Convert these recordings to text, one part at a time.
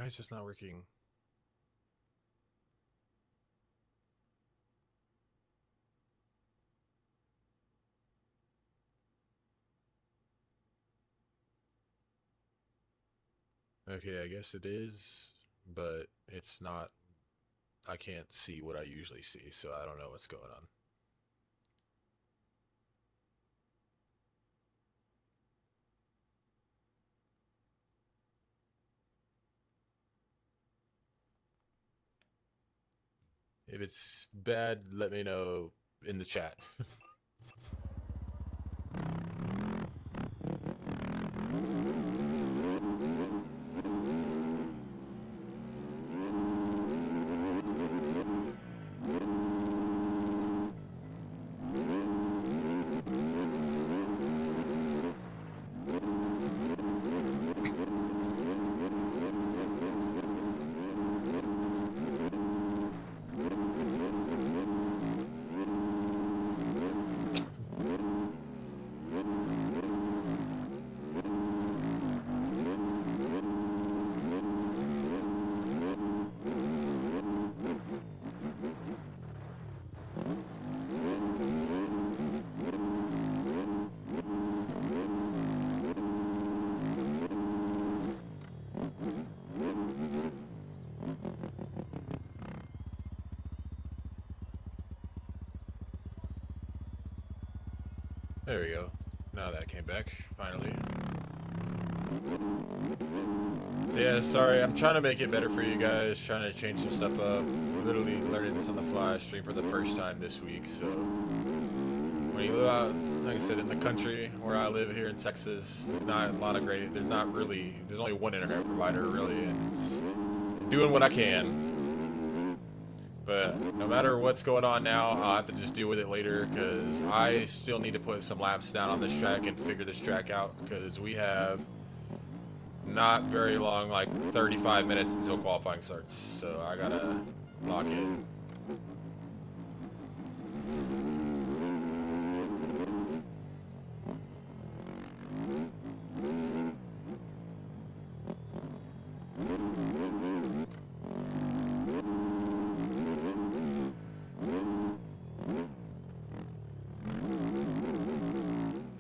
Why is this not working? Okay, I guess it is, but it's not. I can't see what I usually see, so I don't know what's going on. If it's bad, let me know in the chat. There we go. Now that came back, finally. So yeah, sorry, I'm trying to make it better for you guys, trying to change some stuff up. Literally learning this on the fly, stream for the first time this week, so when you live out, like I said, in the country where I live here in Texas, there's not a lot of great, there's only one internet provider really, and it's doing what I can. But no matter what's going on now, I'll have to just deal with it later because I still need to put some laps down on this track and figure this track out because we have not very long, like 35 minutes until qualifying starts. So I gotta lock in.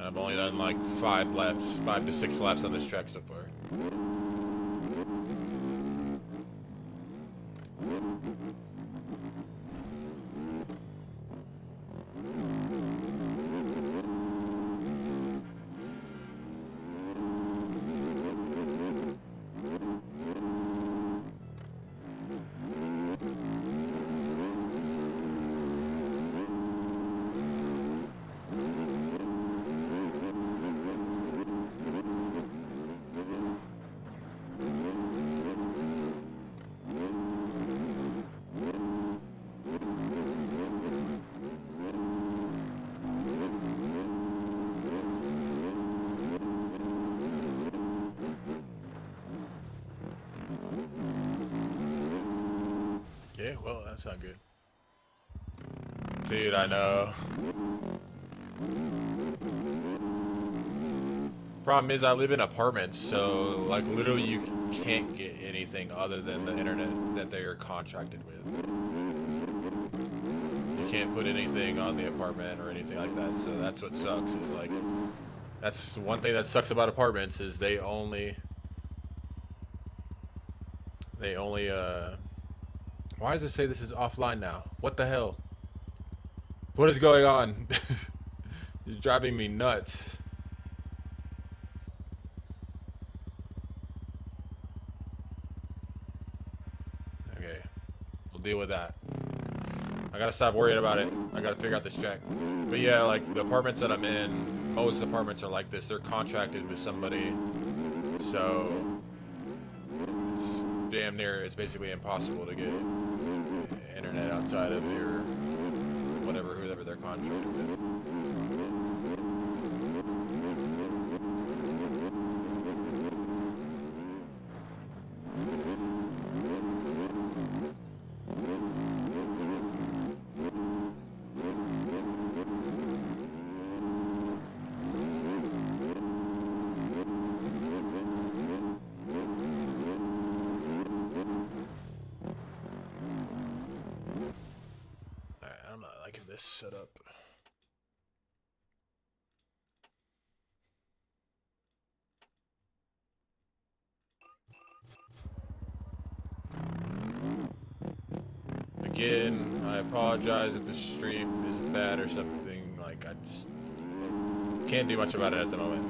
I've only done like 5 to 6 laps on this track so far. Yeah, well, that's not good. Dude, I know. Problem is, I live in apartments, so, like, literally you can't get anything other than the internet that they are contracted with. You can't put anything on the apartment or anything like that, so that's what sucks, is, like, that's one thing that sucks about apartments, is they only, why does it say this is offline now? What the hell? What is going on? You're driving me nuts. Okay, we'll deal with that. I gotta stop worrying about it. I gotta figure out this track. But yeah, like the apartments that I'm in, most apartments are like this. They're contracted with somebody, so it's damn near, it's basically impossible to get internet outside of your whoever they're contracted with. set up. Again, I apologize if the stream is bad or something. Like, I just can't do much about it at the moment.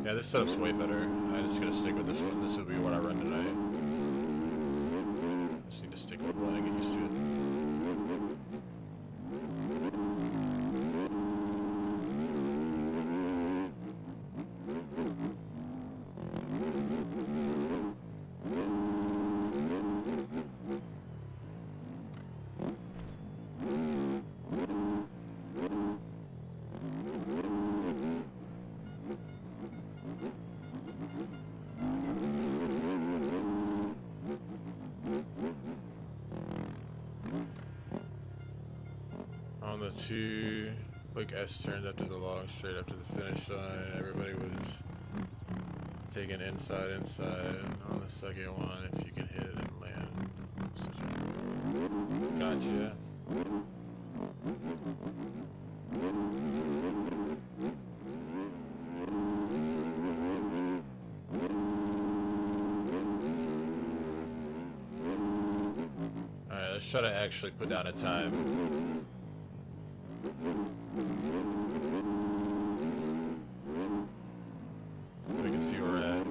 Yeah, this setup's way better. I'm just gonna stick with this one. This will be what I run tonight. Just need to stick with one and get used to it. On the 2 quick S turns after the long straight after the finish line, everybody was taking inside. On the second one, if you can hit it and land. Gotcha. Alright, let's try to actually put down a time. We can see where we're at.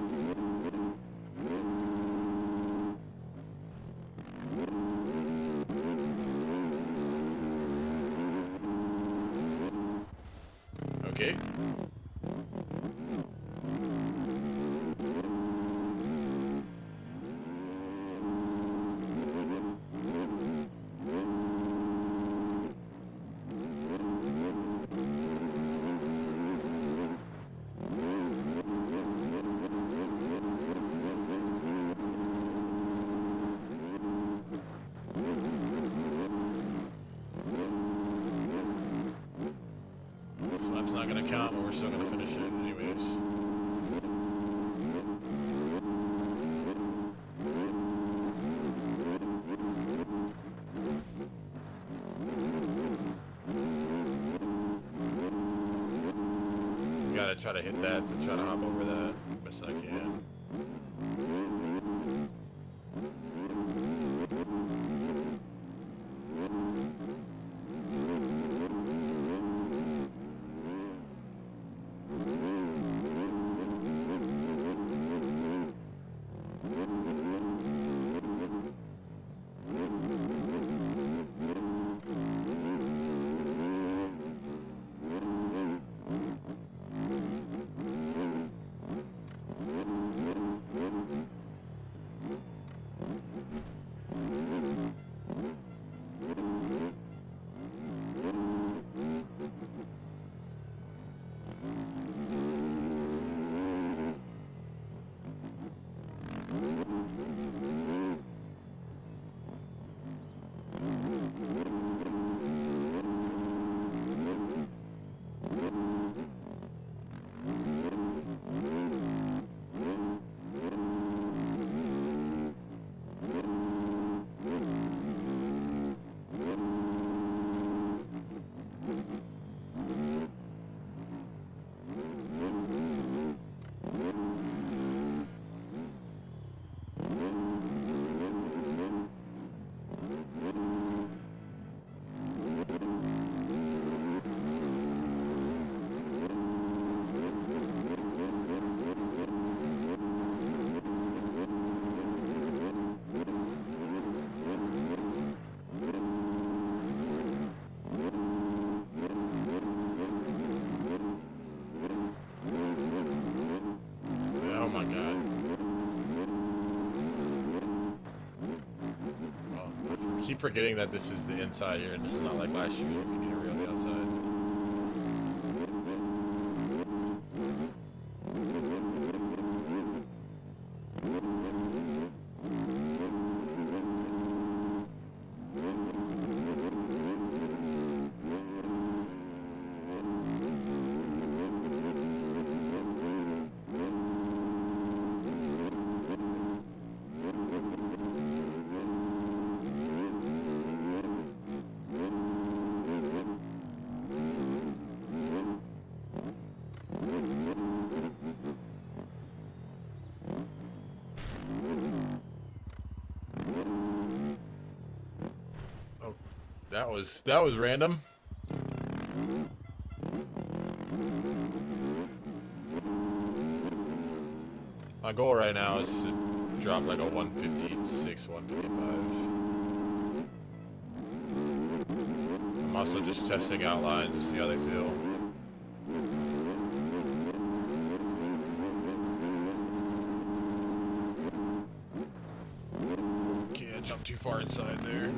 Okay. Slap's not gonna count, but we're still gonna finish it anyways. Gotta try to hit that to try to hop over that best I can. forgetting that this is the inside here, and this is not like last year. You need to reel the outside. That was random. My goal right now is to drop like a 156, 155. I'm also just testing out lines to see how they feel. Can't jump too far inside there.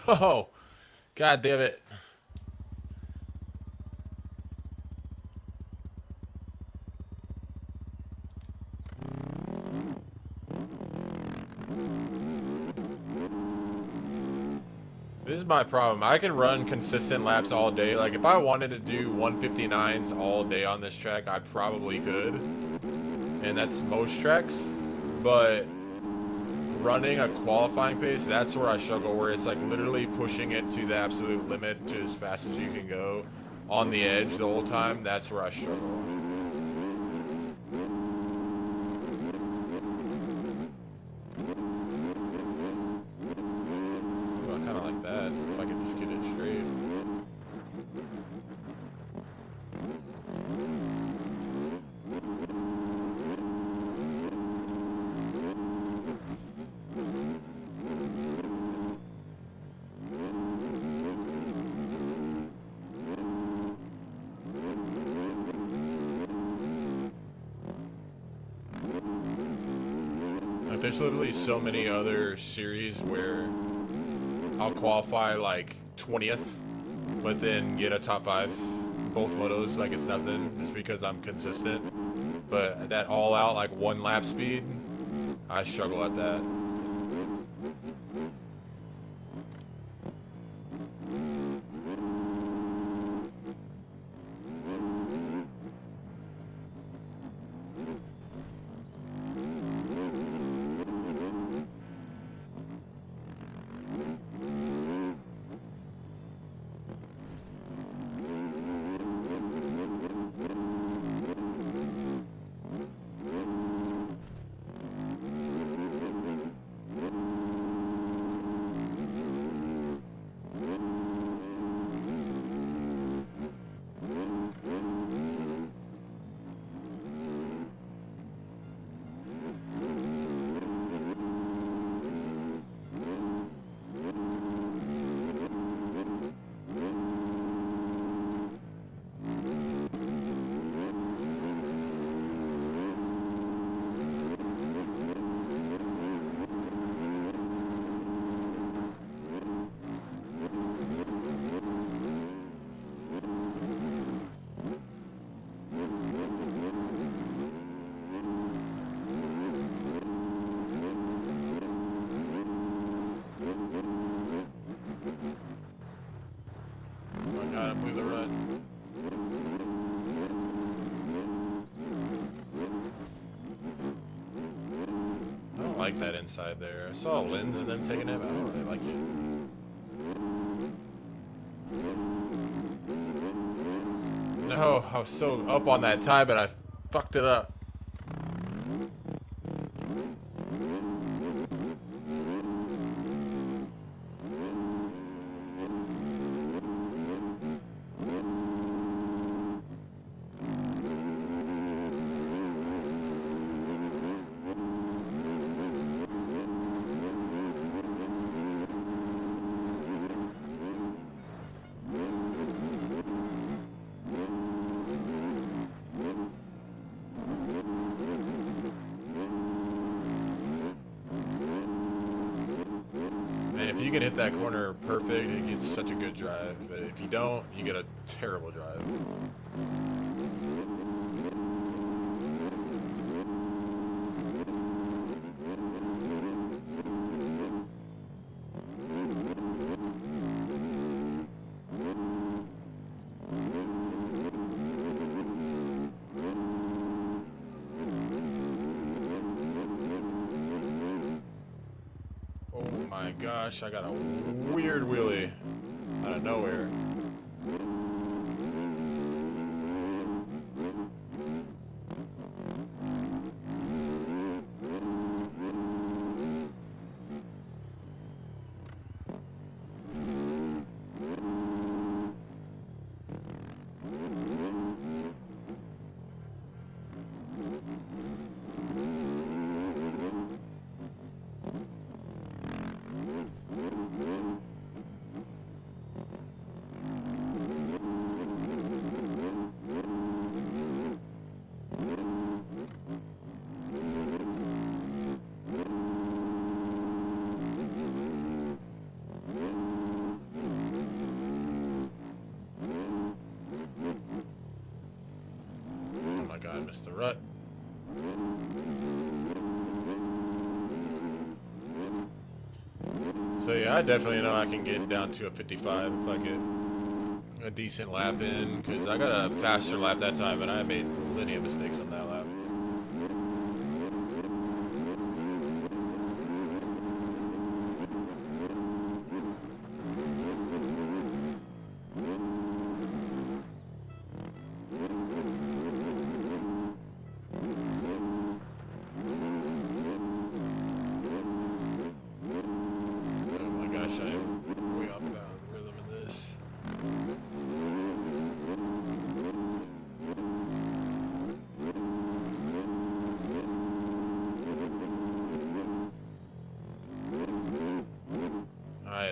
No! God damn it. This is my problem. I can run consistent laps all day. Like, if I wanted to do 159s all day on this track, I probably could. And that's most tracks. But running a qualifying pace, that's where I struggle, where it's like literally pushing it to the absolute limit to as fast as you can go on the edge the whole time. That's where I struggle. Ooh, I kind of like that, if I could just get it straight. There's literally so many other series where I'll qualify like 20th, but then get a top 5. Both motos, like it's nothing, just because I'm consistent. But that all out like 1 lap speed, I struggle at that. Like that inside there. I saw Linz and them taking it, but I don't really like it. No, I was so up on that tie, but I fucked it up. can hit that corner perfect, it gets such a good drive. But if you don't, you get a terrible drive. Oh my gosh, I got a weird wheelie out of nowhere. I missed the rut. So yeah, I definitely know I can get down to a 55 if I get a decent lap in, because I got a faster lap that time and I made plenty of mistakes on that lap.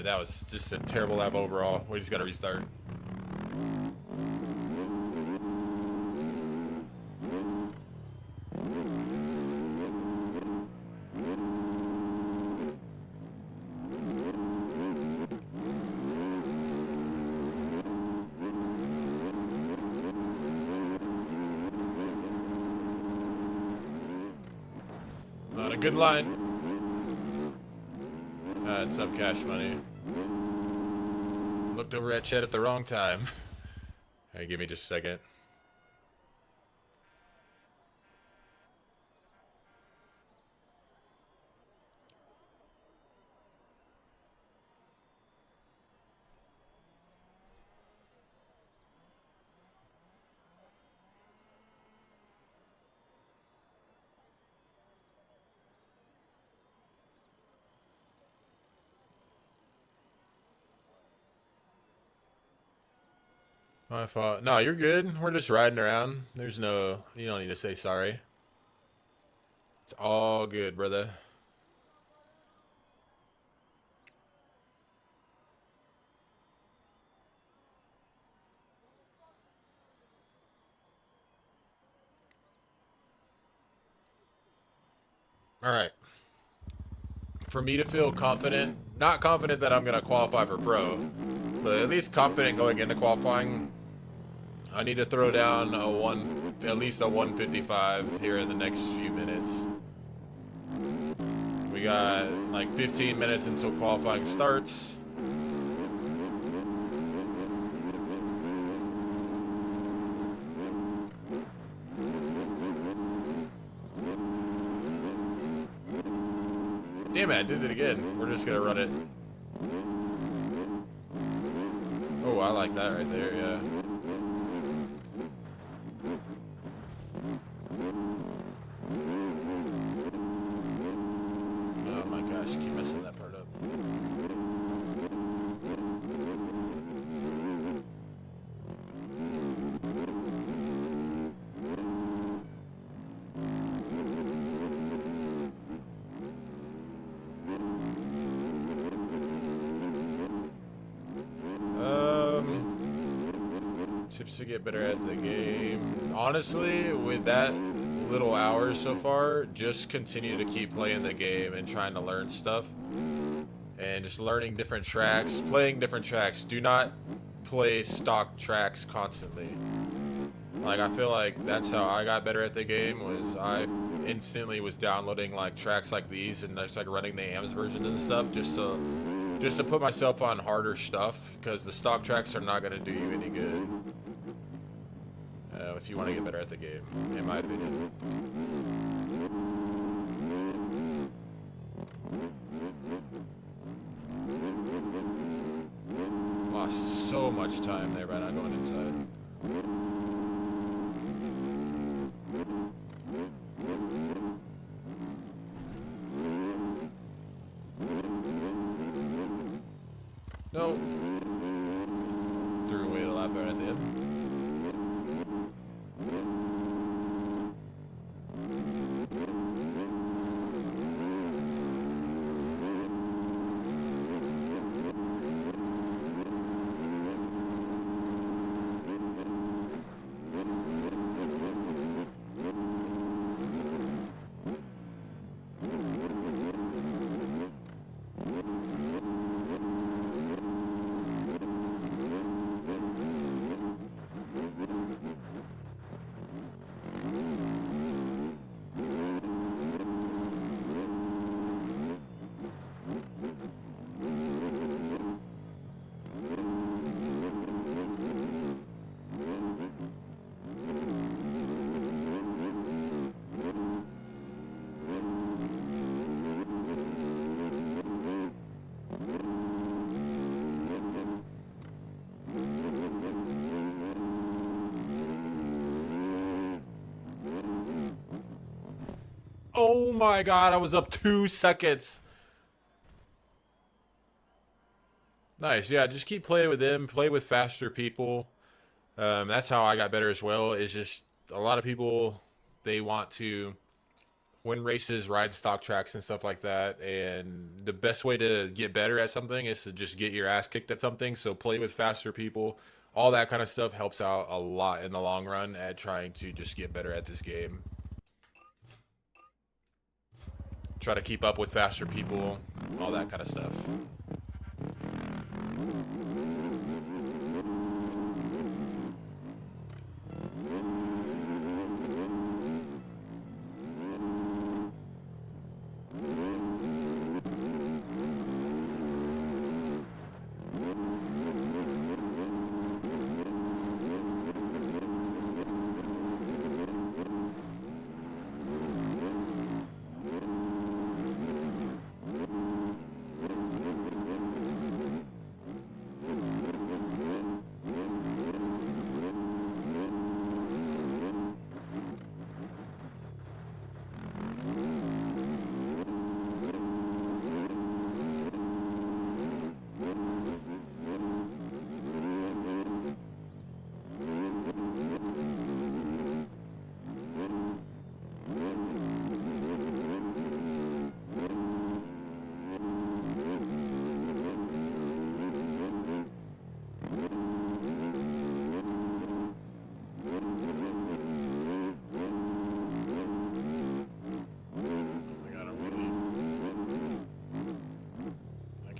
That was just a terrible lap overall. We just got to restart. Not a good line. It's up cash money. Looked over at Chet at the wrong time. Hey, give me just a second. My fault. No, you're good. We're just riding around. There's no... You don't need to say sorry. It's all good, brother. All right. For me to feel confident, not confident that I'm going to qualify for pro, but at least confident going into qualifying, I need to throw down at least a 155 here in the next few minutes. We got like 15 minutes until qualifying starts. Damn it, I did it again. We're just gonna run it. Oh, I like that right there, yeah. Oh my gosh, I keep messing that part up. Tips to get better at the game. Honestly, with that little hours so far, just continue to keep playing the game and trying to learn stuff. and just learning different tracks, playing different tracks. Do not play stock tracks constantly. Like, I feel like that's how I got better at the game, was I instantly was downloading like tracks like these and just like running the AMS versions and stuff just to put myself on harder stuff, because the stock tracks are not going to do you any good if you want to get better at the game, in my opinion. Lost so much time there by not going inside. Nope. Threw away the lap bar at the end. Oh my god, I was up 2 seconds. Nice, yeah, just keep playing with them, play with faster people. That's how I got better as well, is just a lot of people, they want to win races, ride stock tracks and stuff like that, and the best way to get better at something is to just get your ass kicked at something. So play with faster people. All that kind of stuff helps out a lot in the long run at trying to just get better at this game. Try to keep up with faster people, all that kind of stuff.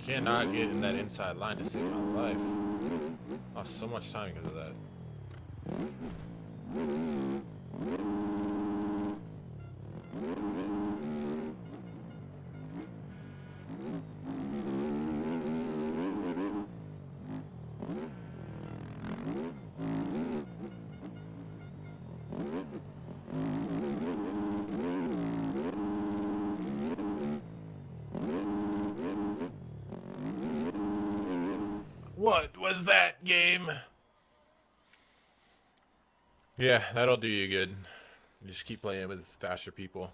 Cannot get in that inside line to save my life. Lost so much time because of that. What was that, game? Yeah, that'll do you good. Just keep playing with faster people.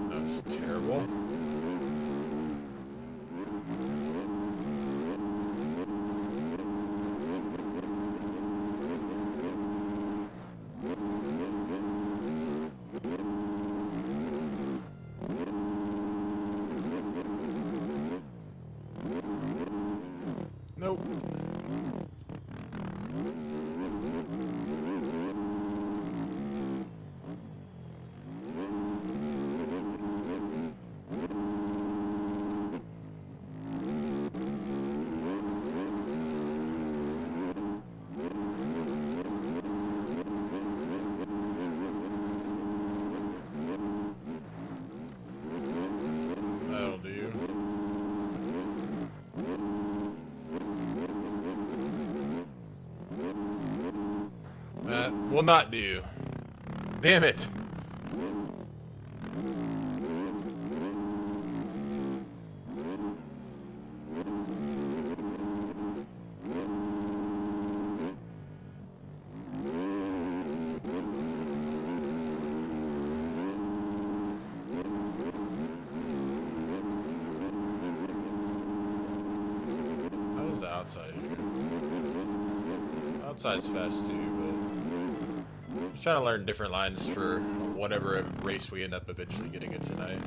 That was terrible. That will not do. Damn it. How's the outside here? Outside's fast too, but I'm just trying to learn different lines for whatever race we end up eventually getting it tonight.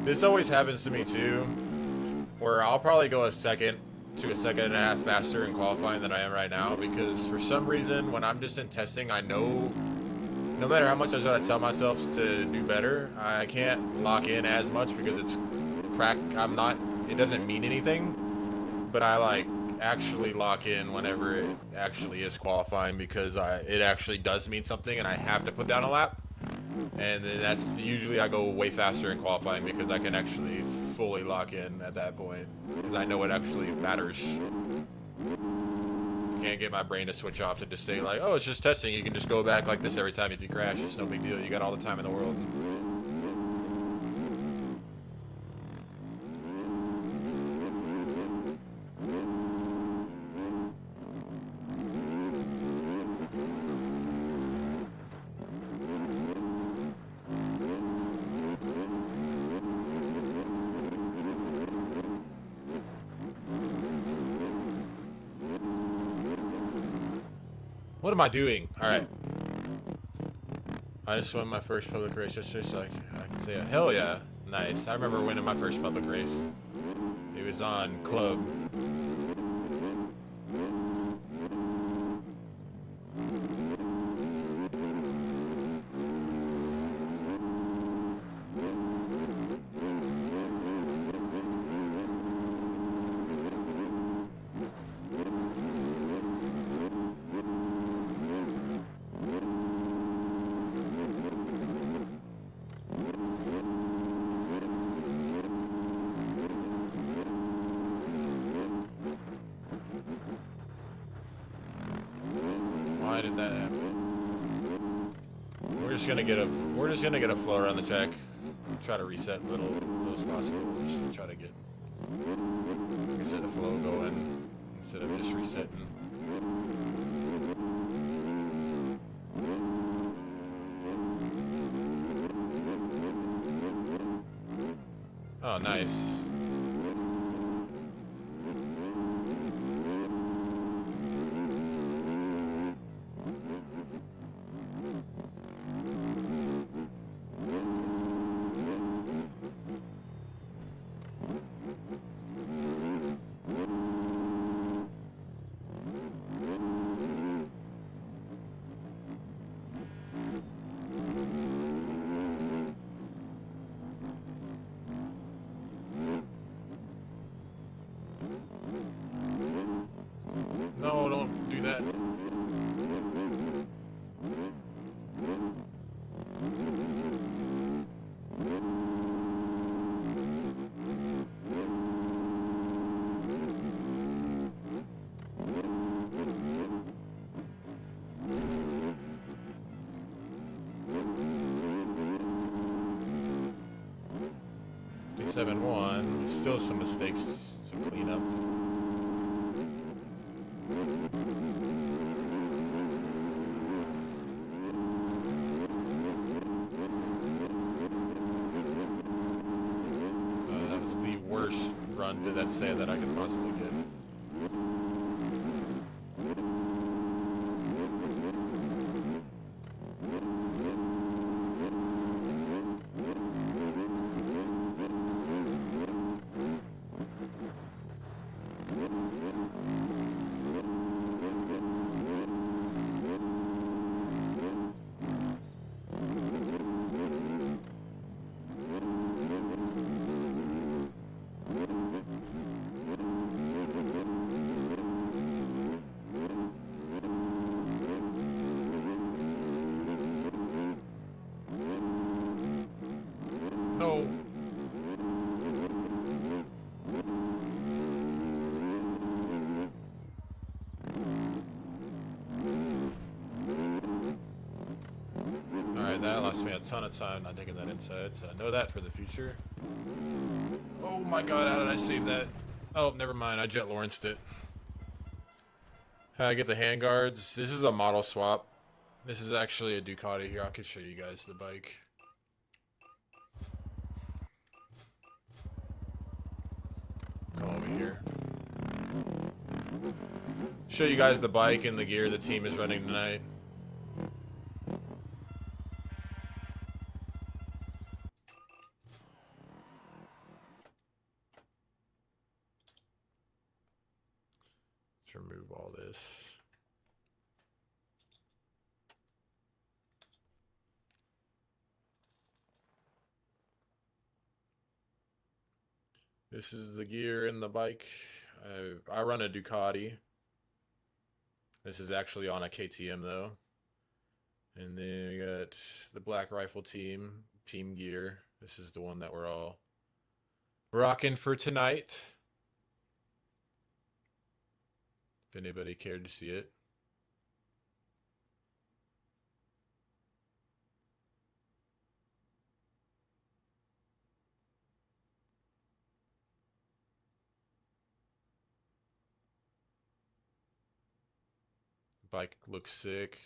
This always happens to me too, where I'll probably go a second to a second and a half faster in qualifying than I am right now, because for some reason when I'm just in testing, I know no matter how much I try to tell myself to do better, I can't lock in as much because it's it doesn't mean anything, but I like actually lock in whenever it actually is qualifying, because it actually does mean something and I have to put down a lap. And then that's usually I go way faster in qualifying because I can actually fully lock in at that point, because I know it actually matters. I can't get my brain to switch off to just say like, oh, it's just testing, you can just go back like this every time if you crash, it's no big deal, you got all the time in the world. What am I doing? Alright. I just won my first public race yesterday, so I can say, hell yeah. Nice. I remember winning my first public race. It was on Club. Why did that happen? We're just gonna get a flow around the track. Try to reset little as possible. Just try to get, like I said, a flow going instead of just resetting. Oh, nice. No, don't do that. D7-1, still some mistakes to clean up. That was the worst run to that say that I could possibly get. cost me a ton of time not taking that inside, so I know that for the future. Oh my god, how did I save that? Oh, never mind, I Jet Lawrenced it. How I get the handguards? This is a model swap. This is actually a Ducati here. I could show you guys the bike. Come over here. Show you guys the bike and the gear the team is running tonight. Let's remove all this. This is the gear and the bike. I run a Ducati. This is actually on a KTM though. And then we got the Black Rifle team gear. This is the one that we're all rocking for tonight. If anybody cared to see it. Bike looks sick.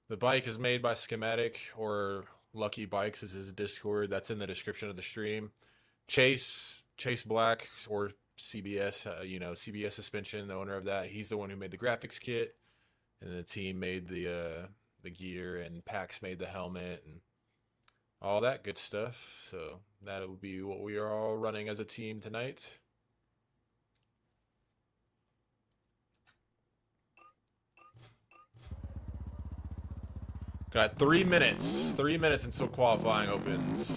The bike is made by Schematic, or Lucky Bikes is his Discord. That's in the description of the stream. Chase Black, or CBS, CBS Suspension, the owner of that. He's the one who made the graphics kit, and the team made the gear, and Pax made the helmet and all that good stuff. So that'll be what we are all running as a team tonight. Got 3 minutes. 3 minutes until qualifying opens.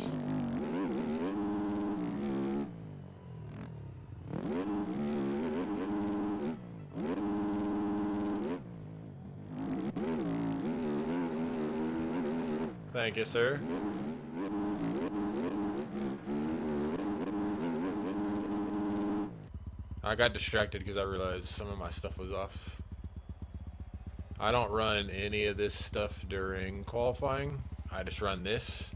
Thank you, sir. I got distracted because I realized some of my stuff was off. I don't run any of this stuff during qualifying. I just run this.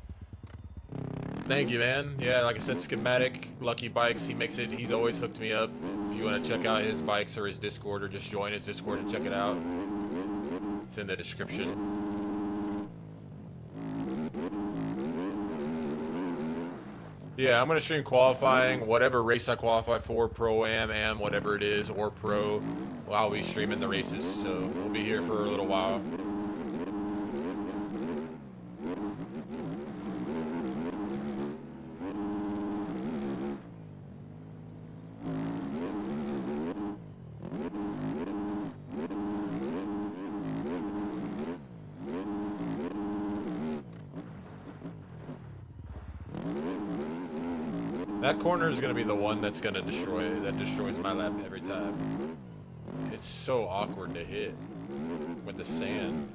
Thank you, man. Yeah, like I said, Schematic, Lucky Bikes, he makes it. He's always hooked me up. If you want to check out his bikes or his Discord, or just join his Discord and check it out, it's in the description. Yeah, I'm going to stream qualifying, whatever race I qualify for, Pro-Am, whatever it is, or Pro, while we streaming the races, so we'll be here for a little while. That corner is going to be the one that's going to destroys my lap every time. It's so awkward to hit with the sand.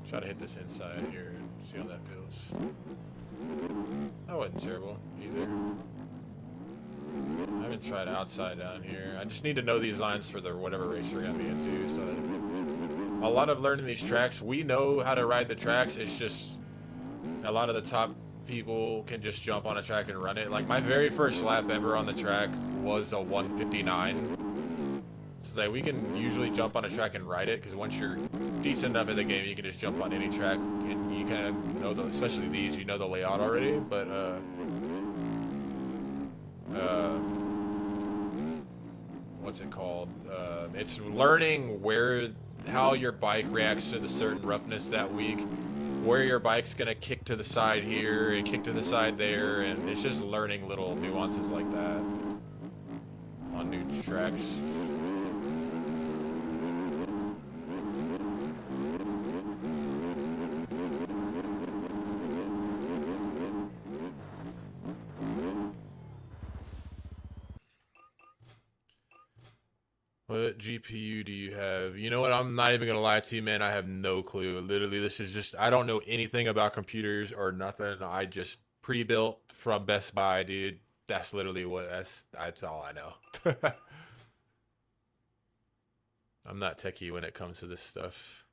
Try to hit this inside here and see how that feels. That wasn't terrible either. I haven't tried outside down here. I just need to know these lines for the whatever race we're gonna be into. So a lot of learning these tracks. We know how to ride the tracks. It's just a lot of the top people can just jump on a track and run it. Like my very first lap ever on the track was a 159. So it's like we can usually jump on a track and ride it, because once you're decent enough in the game, you can just jump on any track, and you kind of know especially these, you know the layout already. But what's it called? It's learning how your bike reacts to the certain roughness that week, where your bike's gonna kick to the side here and kick to the side there, and it's just learning little nuances like that on new tracks. What GPU do you have? You know what? I'm not even gonna lie to you, man. I have no clue. Literally, this is just I don't know anything about computers or nothing. I just pre-built from Best Buy, dude. That's literally what that's all I know. I'm not techie when it comes to this stuff.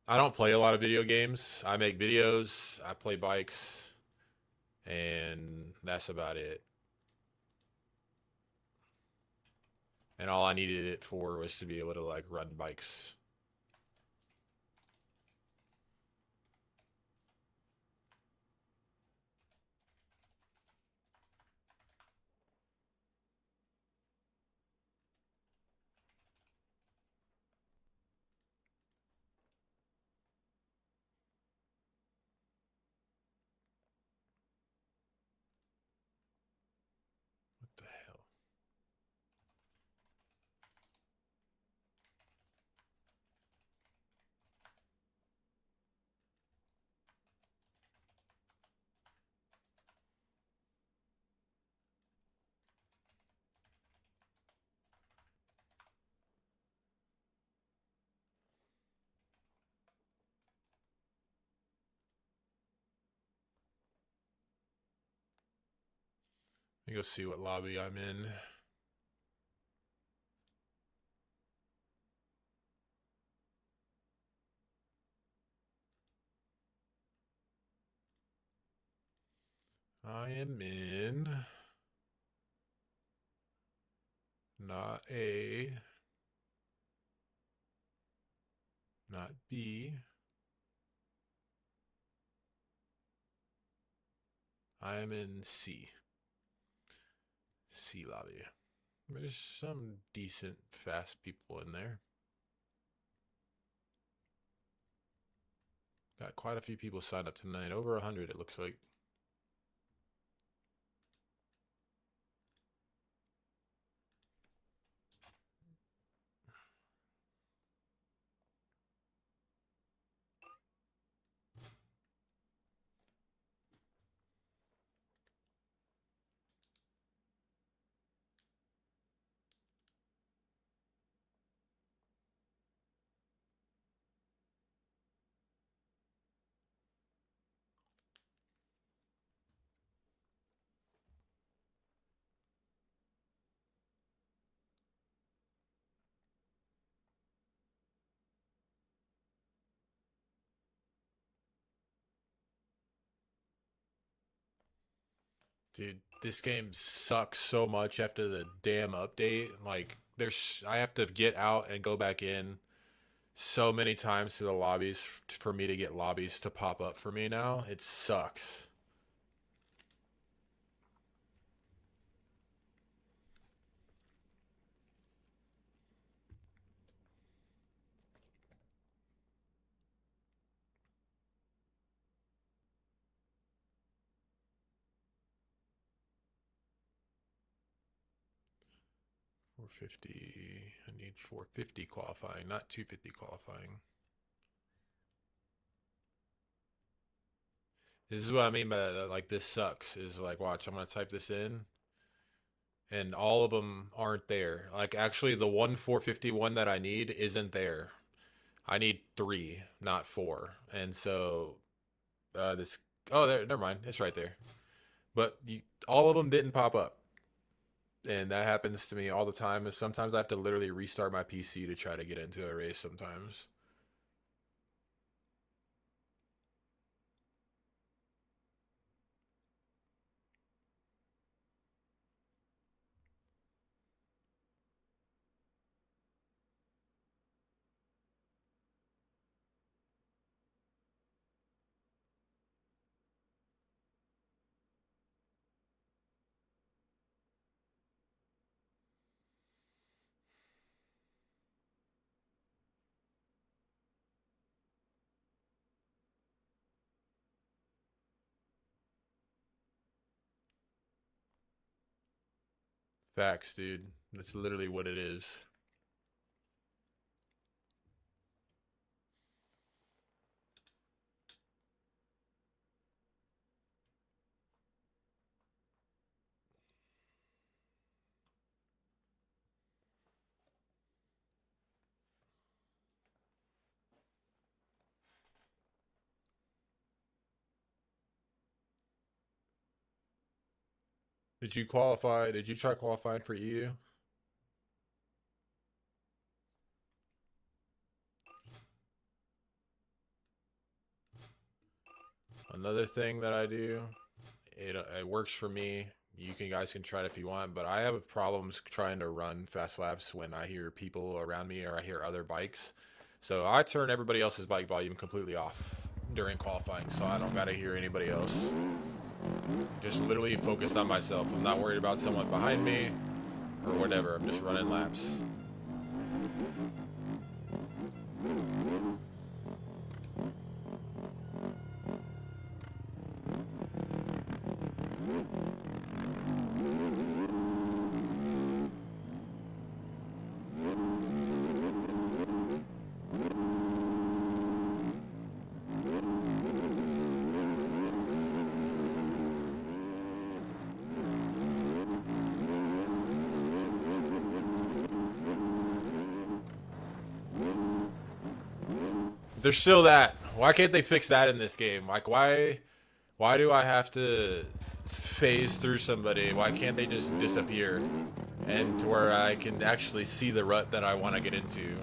I don't play a lot of video games. I make videos, I play bikes, and that's about it. And all I needed it for was to be able to like run bikes. What the hell? Let me go see what lobby I'm in. I am in not A, not B. I am in C. C lobby. There's some decent, fast people in there. Got quite a few people signed up tonight. Over 100, it looks like. Dude, this game sucks so much after the damn update. Like, I have to get out and go back in so many times to the lobbies for me to get lobbies to pop up for me now. It sucks. Four 450. I need 450 qualifying, not 250 qualifying. This is what I mean by that, like this sucks. Is like, watch, I'm gonna type this in, and all of them aren't there. Like, actually, the 451 that I need isn't there. I need three, not four, and so this. Oh, there. Never mind. It's right there. But all of them didn't pop up, and that happens to me all the time. Is sometimes I have to literally restart my PC to try to get into a race. Sometimes. Facts, dude. That's literally what it is. Did you qualify? Did you try qualifying for EU? Another thing that I do, it works for me. You guys can try it if you want, but I have problems trying to run fast laps when I hear people around me or I hear other bikes. So I turn everybody else's bike volume completely off during qualifying, so I don't gotta hear anybody else. Just literally focused on myself. I'm not worried about someone behind me or whatever. I'm just running laps. There's still that. Why can't they fix that in this game? Like, why do I have to phase through somebody? Why can't they just disappear? And to where I can actually see the rut that I want to get into.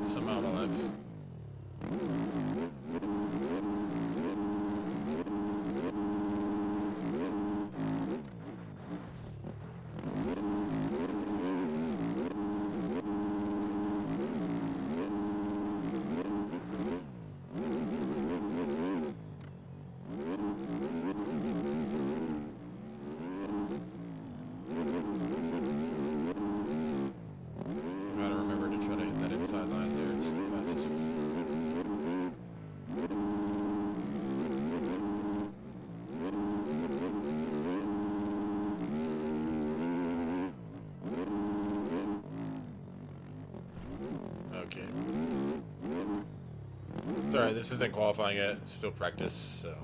Somehow alive. Gotta remember to try to hit that inside line there. It's the fastest. Okay. It's alright, this isn't qualifying yet. Still practice, so.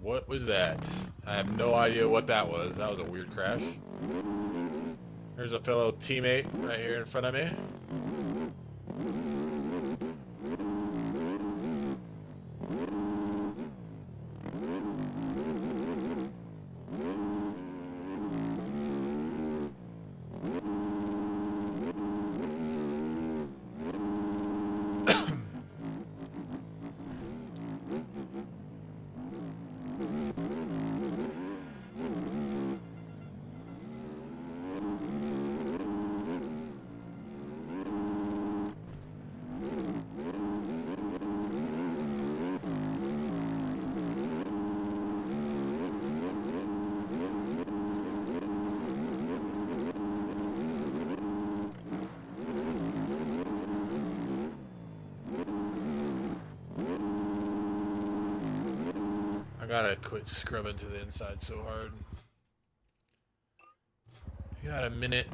What was that? I have no idea what that was. That was a weird crash. There's a fellow teammate right here in front of me. I gotta quit scrubbing to the inside so hard. You got a minute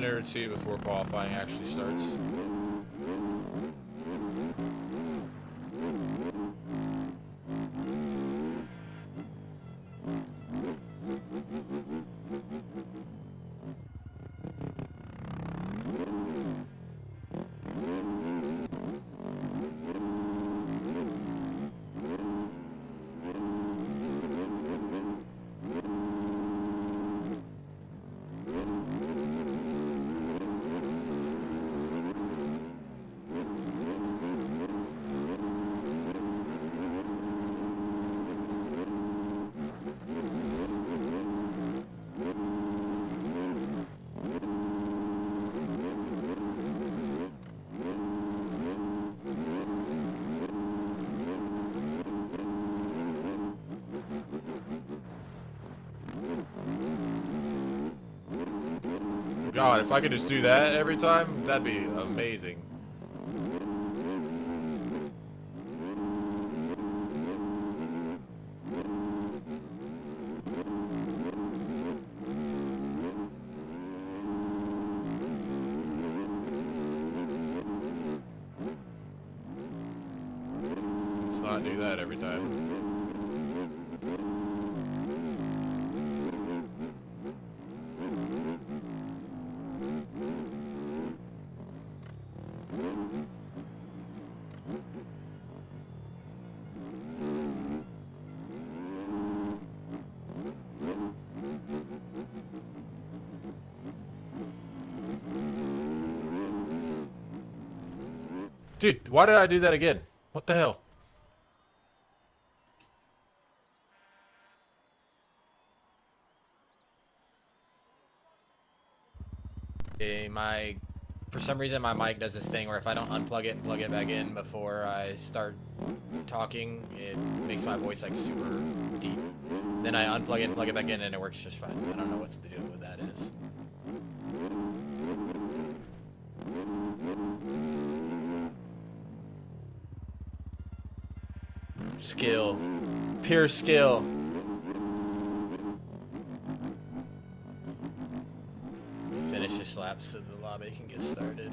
or two before qualifying actually starts. God, if I could just do that every time, that'd be amazing. Let's not do that every time. Dude, why did I do that again? What the hell? For some reason my mic does this thing where if I don't unplug it and plug it back in before I start talking, it makes my voice like super deep. Then I unplug it and plug it back in and it works just fine. I don't know what's the deal with that is. Skill. Pure skill. Finish this lap so the lobby can get started.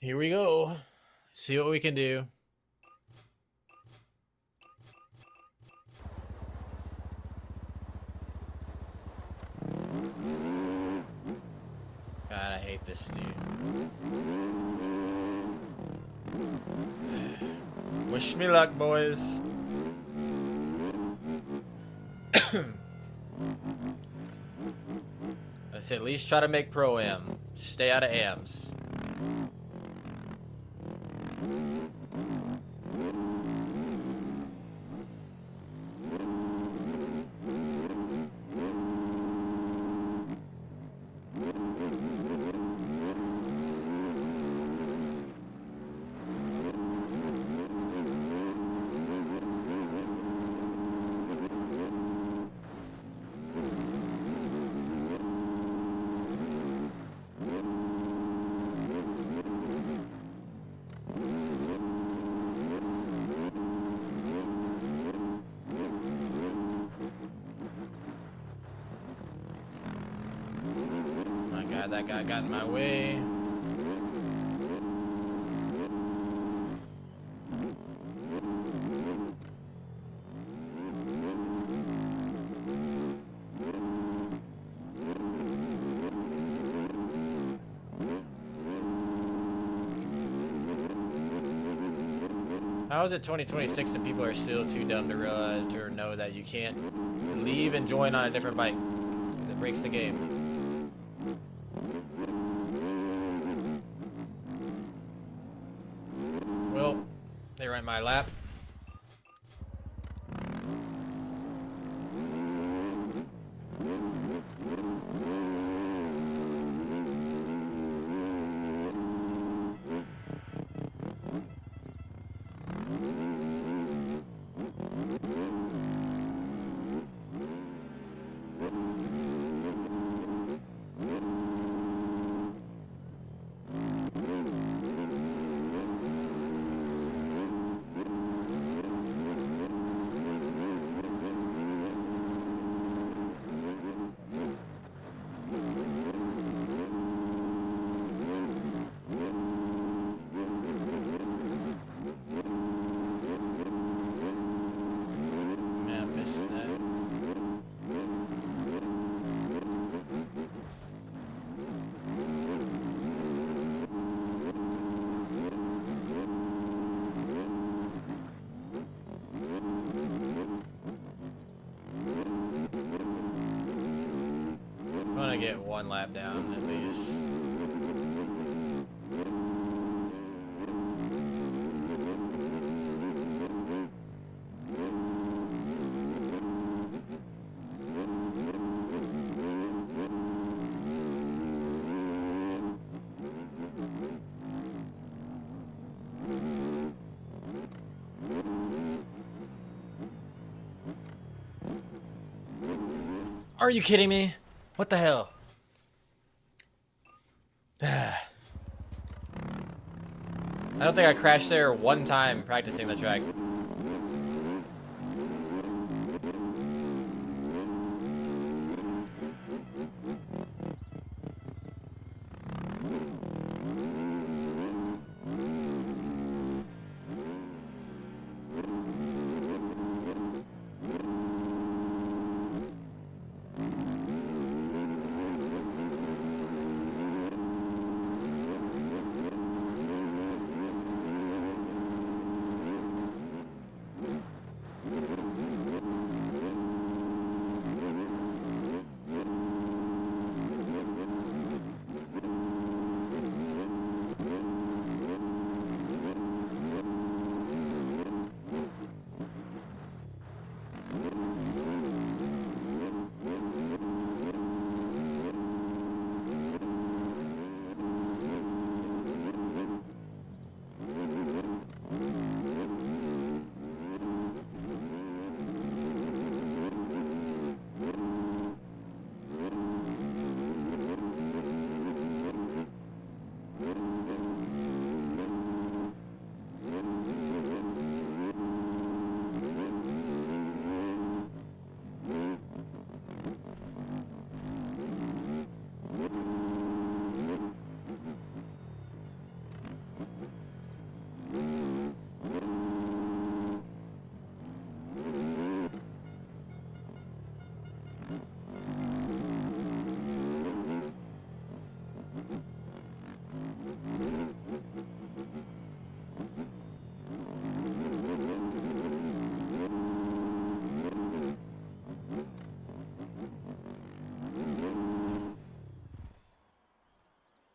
Here we go. See what we can do. God, I hate this dude. Wish me luck, boys. Let's at least try to make Pro-Am. Stay out of AMs. That guy got in my way. How is it 2026 and people are still too dumb to realize or know that you can't leave and join on a different bike? Because it breaks the game. Well, they ran my lap. to get one lap down at least. Are you kidding me? What the hell? I don't think I crashed there one time practicing the track.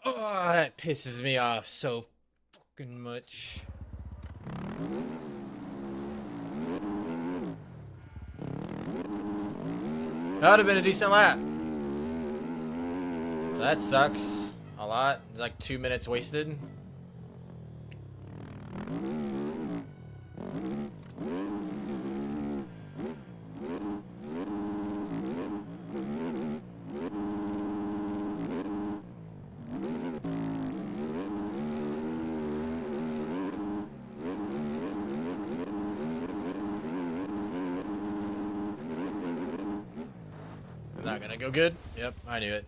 Oh, that pisses me off so fucking much. That would have been a decent lap. So that sucks a lot. It's like 2 minutes wasted. Not gonna go good? Yep, I knew it.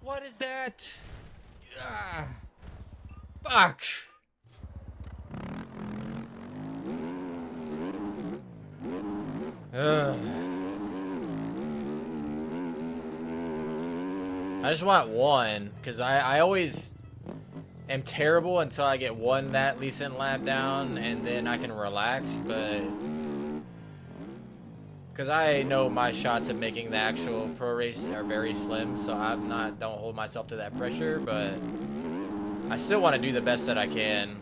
What is that? Ah, fuck. Ugh. I just want one, because I always am terrible until I get one that decent lap down, and then I can relax, but because I know my shots of making the actual pro race are very slim, so don't hold myself to that pressure, but I still want to do the best that I can.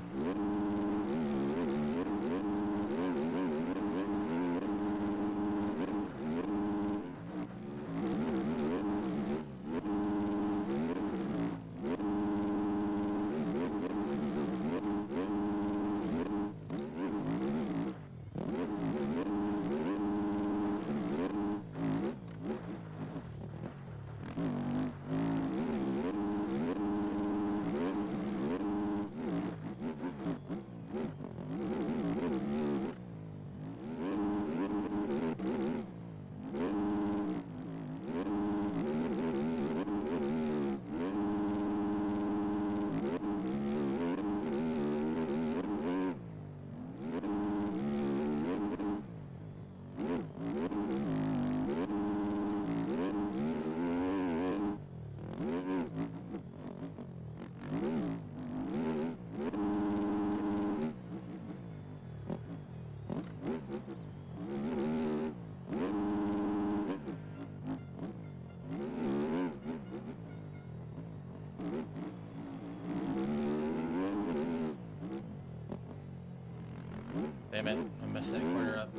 Damn it, I messed that corner up.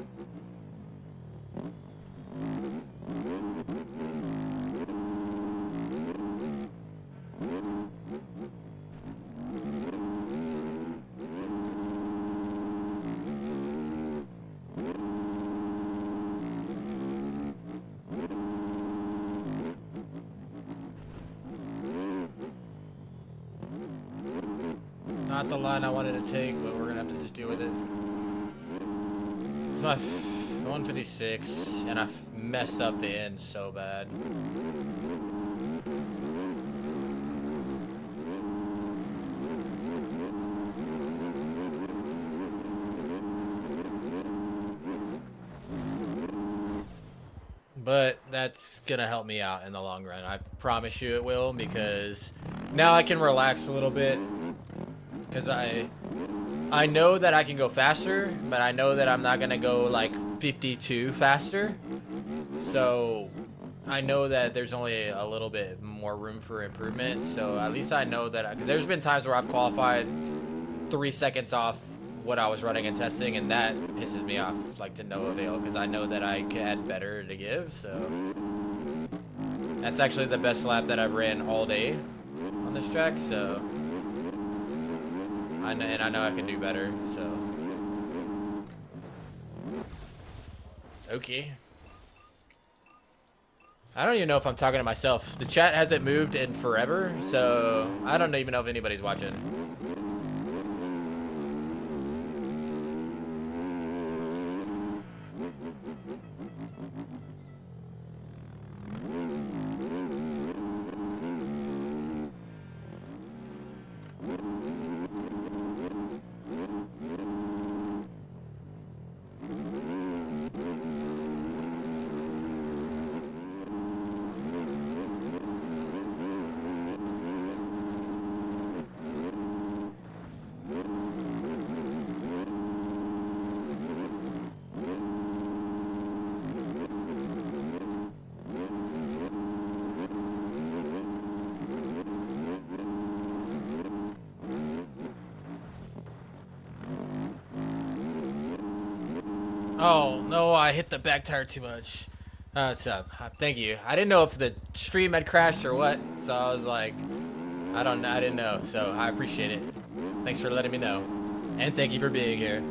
Not the line I wanted to take, but we're gonna have to just deal with it. It's my 156, and I messed up the end so bad. But that's gonna help me out in the long run. I promise you it will, because now I can relax a little bit. Because I know that I can go faster, but I know that I'm not gonna go like 52 faster. So I know that there's only a little bit more room for improvement. So at least I know that, because there's been times where I've qualified 3 seconds off what I was running and testing, and that pisses me off like to no avail, because I know that I had better to give. So that's actually the best lap that I've ran all day on this track. So I know I can do better. So okay. I don't even know if I'm talking to myself. The chat hasn't moved in forever, so I don't even know if anybody's watching. Oh, no, I hit the back tire too much. What's up? Thank you. I didn't know if the stream had crashed or what, so I was like, I didn't know, so I appreciate it. Thanks for letting me know. And thank you for being here.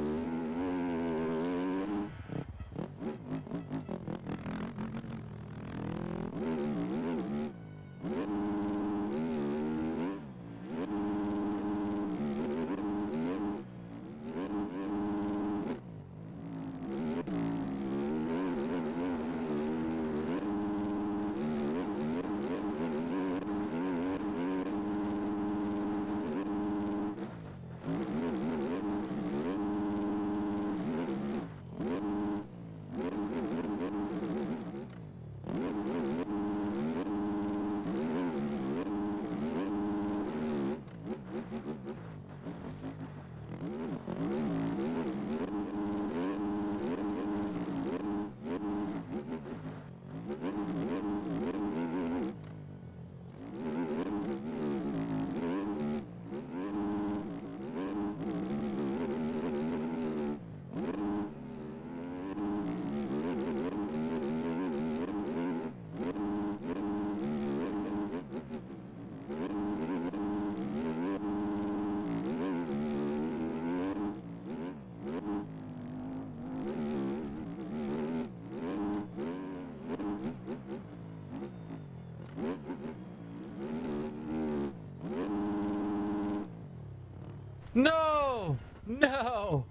No! No!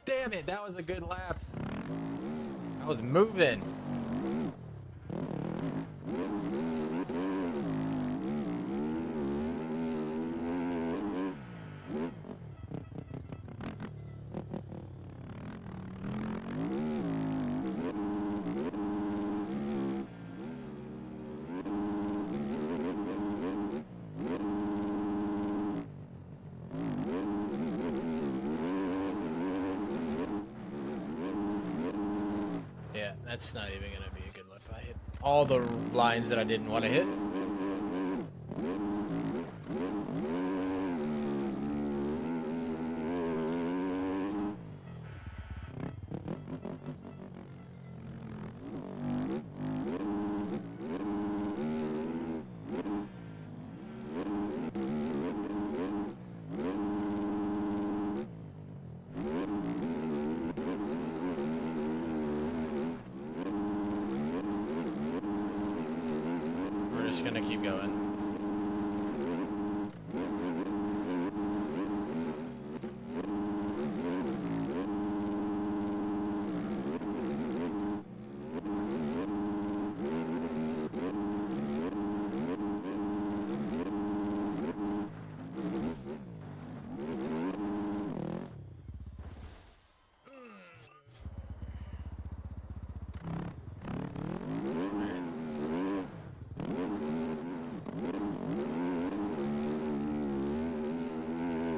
Damn it, that was a good lap. I was moving. Yeah, that's not even gonna be a good lap. I hit all the lines that I didn't want to hit. We're just gonna keep going.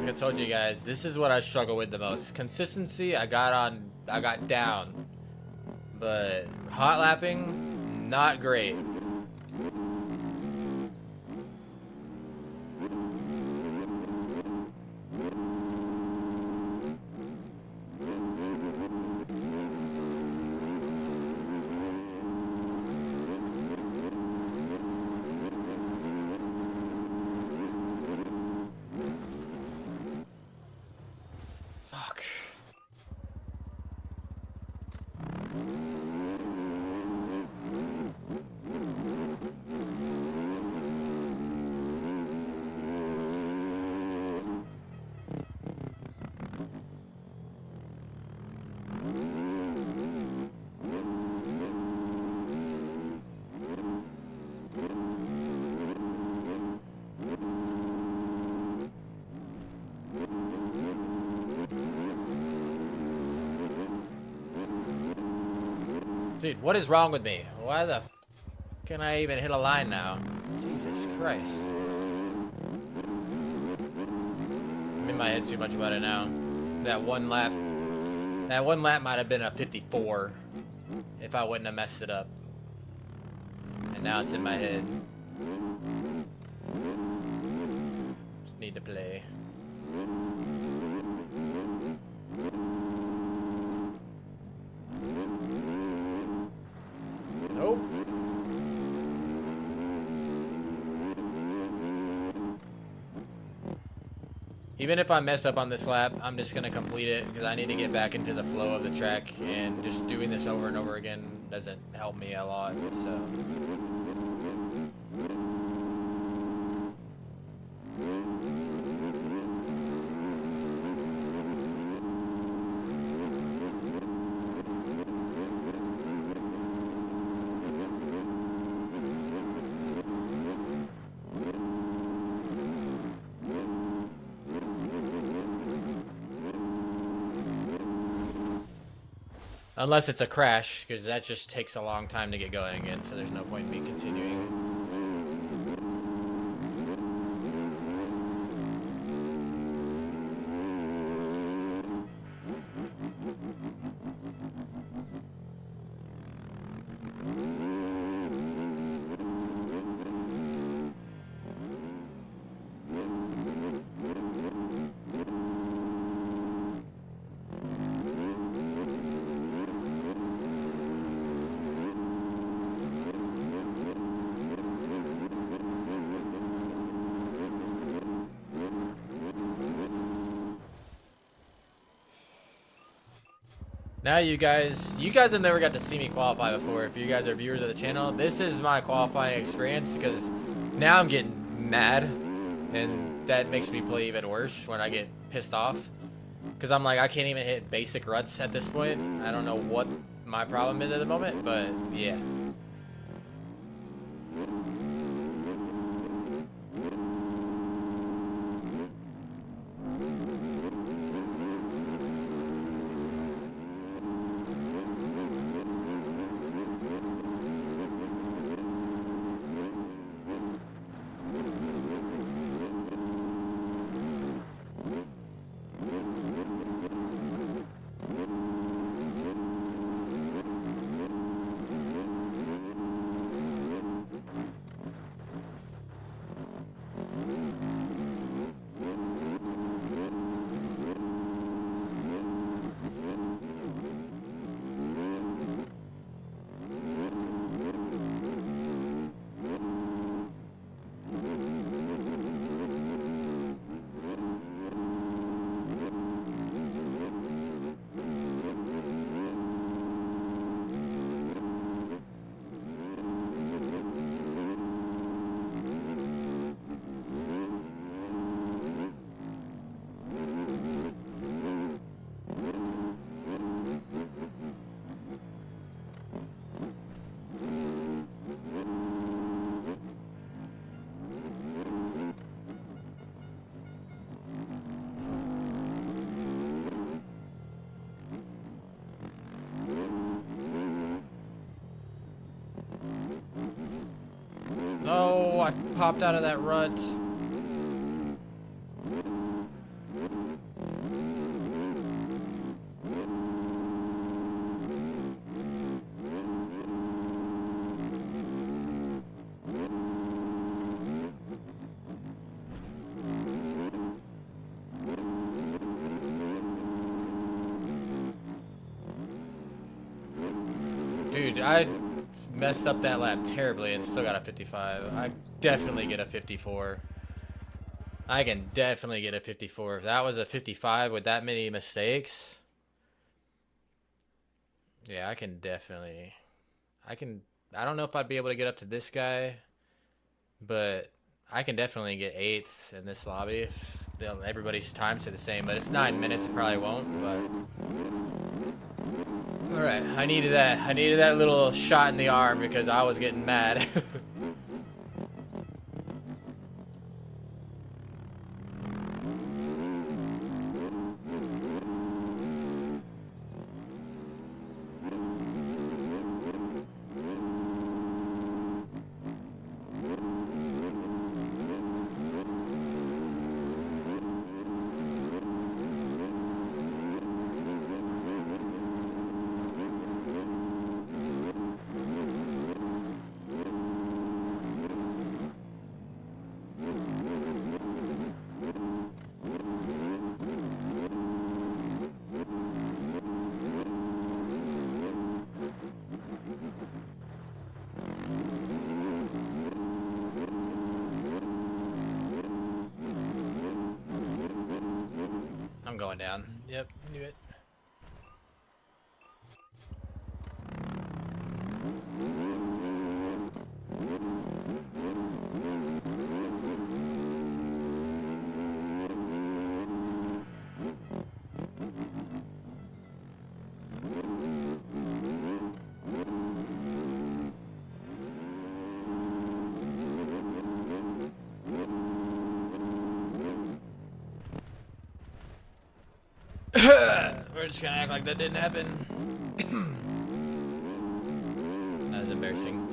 I told you guys, this is what I struggle with the most. Consistency, I got down. But hot lapping, not great. Fuck. Dude, what is wrong with me? Why the can I even hit a line now? Jesus Christ. I'm in my head too much about it now. That one lap might have been a 54 if I wouldn't have messed it up. And now it's in my head. Just need to play. Nope. Even if I mess up on this lap, I'm just going to complete it because I need to get back into the flow of the track, and just doing this over and over again doesn't help me a lot, so... Unless it's a crash, because that just takes a long time to get going again, so there's no point in me continuing. Now you guys have never got to see me qualify before. If you guys are viewers of the channel, this is my qualifying experience, because now I'm getting mad, and that makes me play even worse when I get pissed off. Because I'm like, I can't even hit basic ruts at this point. I don't know what my problem is at the moment, but yeah. No, I popped out of that rut. Dude, I messed up that lap terribly and still got a 55. I definitely get a 54. I can definitely get a 54. If that was a 55 with that many mistakes, yeah, I can definitely. I don't know if I'd be able to get up to this guy, but I can definitely get 8th in this lobby if everybody's times stay the same. But it's 9 minutes, it probably won't. But all right, I needed that. I needed that little shot in the arm because I was getting mad. I'm going down. Yep, knew it. We're just gonna act like that didn't happen. That was embarrassing.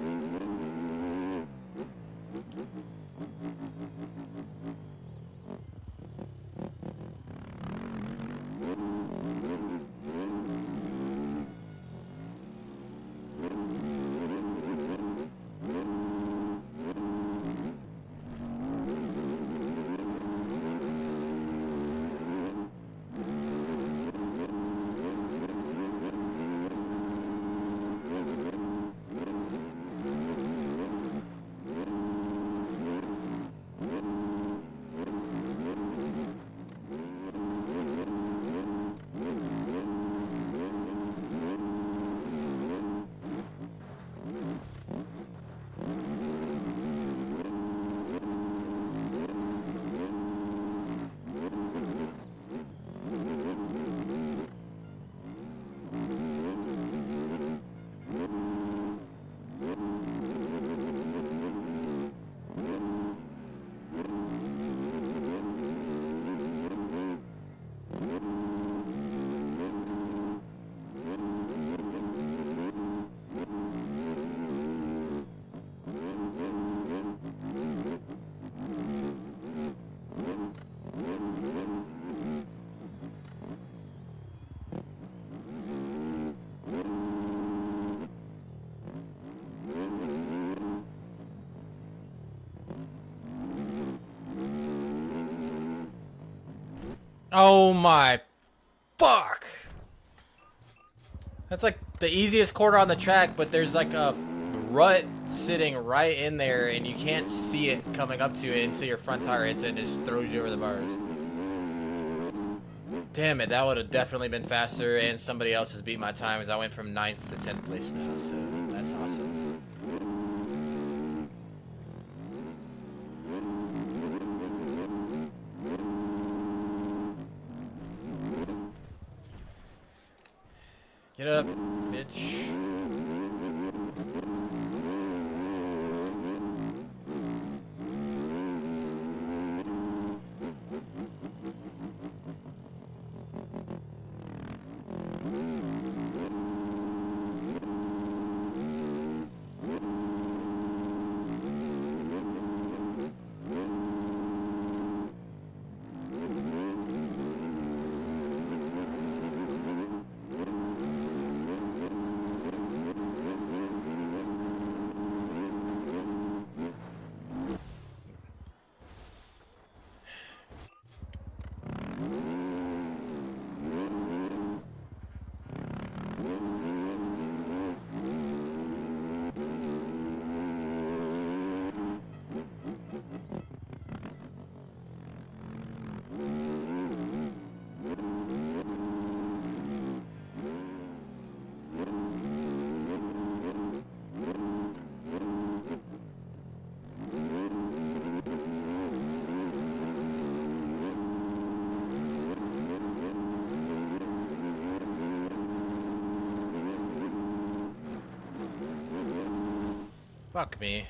Oh my fuck. That's like the easiest corner on the track, but there's like a rut sitting right in there and you can't see it coming up to it until your front tire hits it and it just throws you over the bars. Damn it, that would have definitely been faster, and somebody else has beat my time as I went from 9th to 10th place now, so that's awesome. Get up, bitch. Fuck me.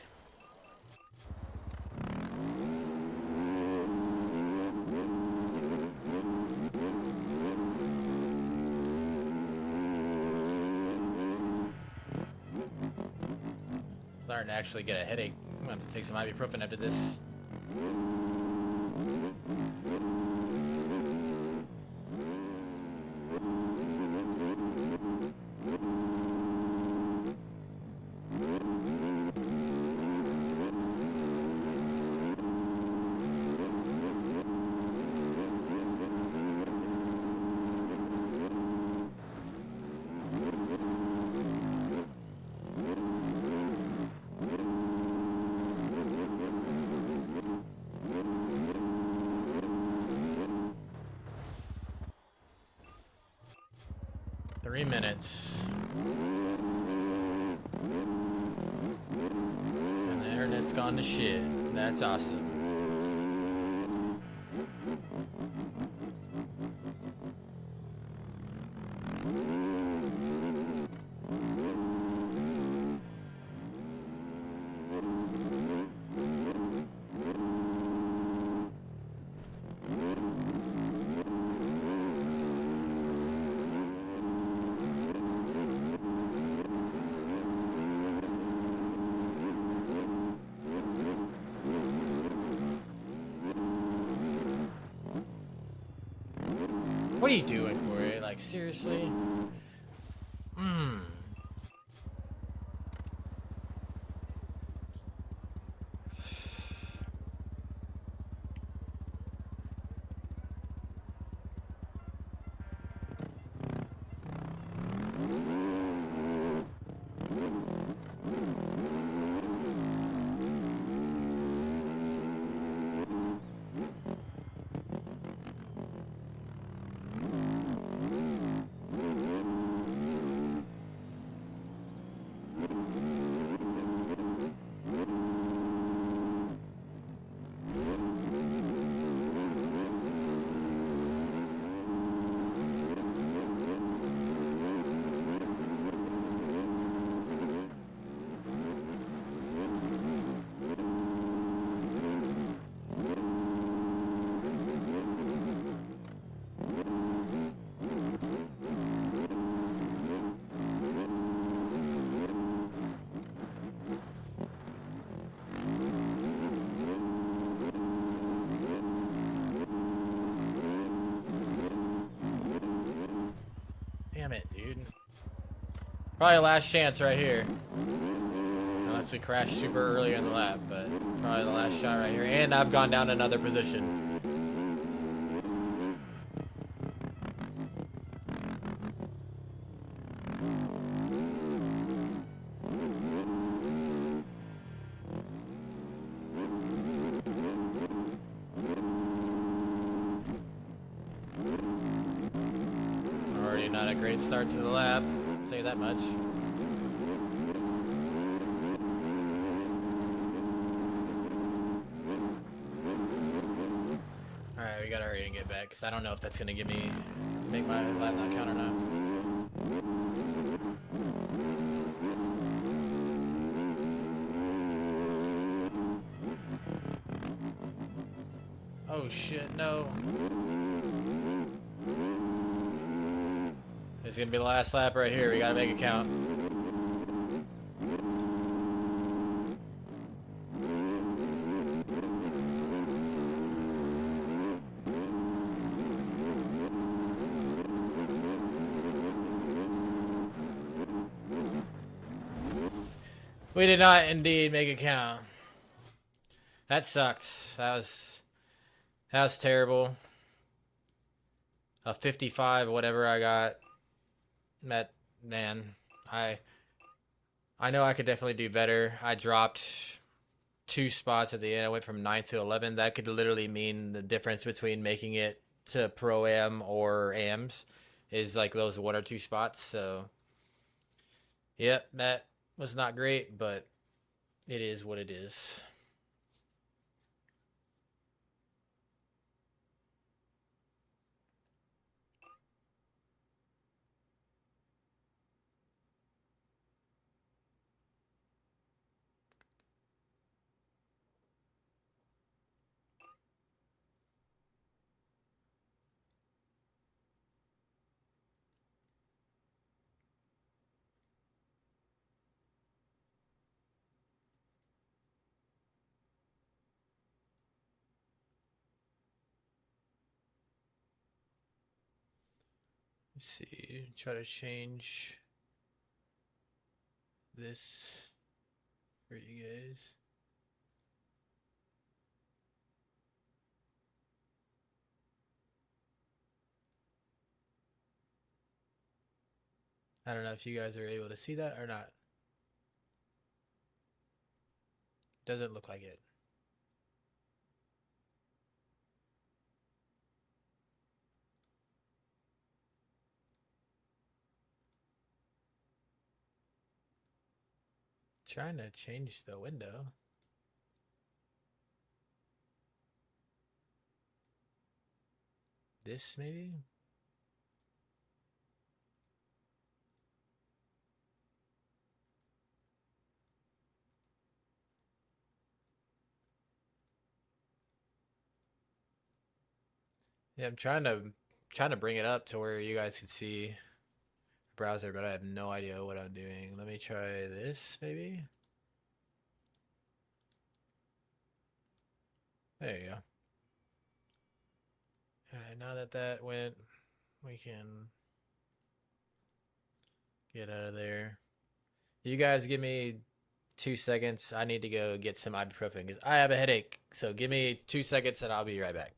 Starting to actually get a headache. I'm gonna have to take some ibuprofen after this. Three minutes. And the internet's gone to shit. That's awesome. What are you doing, Corey? Like, seriously? Damn it, dude. Probably last chance right here. Unless we crash super earlier in the lap, but probably the last shot right here. And I've gone down another position. great start to the lap. I'll tell you that much. Alright, we gotta hurry and get back, because I don't know if that's gonna make my lap not count or not. Oh shit, no. This is gonna be the last lap right here. We gotta make it count. We did not indeed make it count. That sucked. That was terrible. A 55, whatever I got. That, man, I know I could definitely do better. I dropped 2 spots at the end. I went from 9th to 11th. That could literally mean the difference between making it to Pro-Am or AMs is like those 1 or 2 spots. So, yep, that was not great, but it is what it is. Let's see, try to change this for you guys. I don't know if you guys are able to see that or not. Doesn't look like it. Trying to change the window. This maybe? Yeah, I'm trying to bring it up to where you guys can see the browser, but I have no idea what I'm doing. Let me try this maybe. There you go. Alright, now that that went, we can get out of there. You guys give me 2 seconds. I need to go get some ibuprofen because I have a headache. So give me 2 seconds and I'll be right back.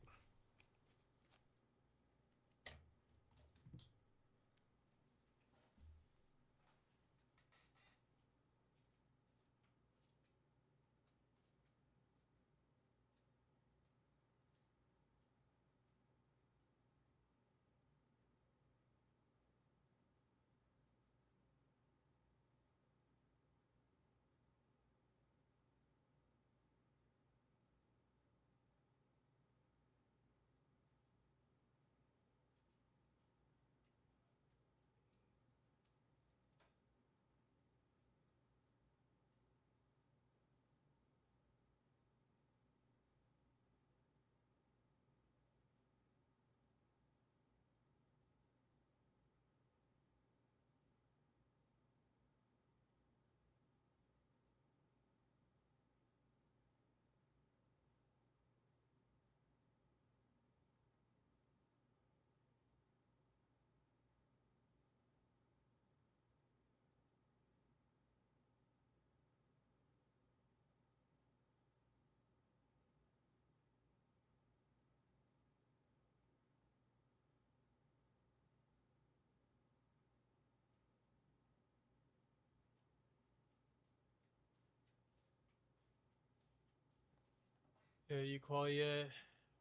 You call yet?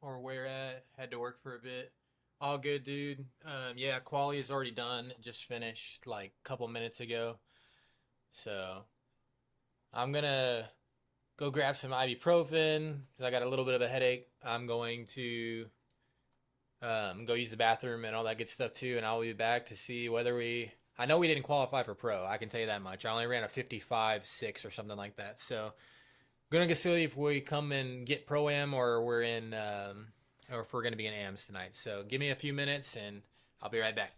Or where at? Had to work for a bit. All good, dude. Yeah, quali is already done. It just finished like a couple minutes ago. So I'm gonna go grab some ibuprofen because I got a little bit of a headache. I'm going to go use the bathroom and all that good stuff too, and I'll be back to see whether we. I know we didn't qualify for pro. I can tell you that much. I only ran a 55.6 or something like that. So gonna go see if we come and get pro am or we're in, or if we're gonna be in AMs tonight. So give me a few minutes and I'll be right back.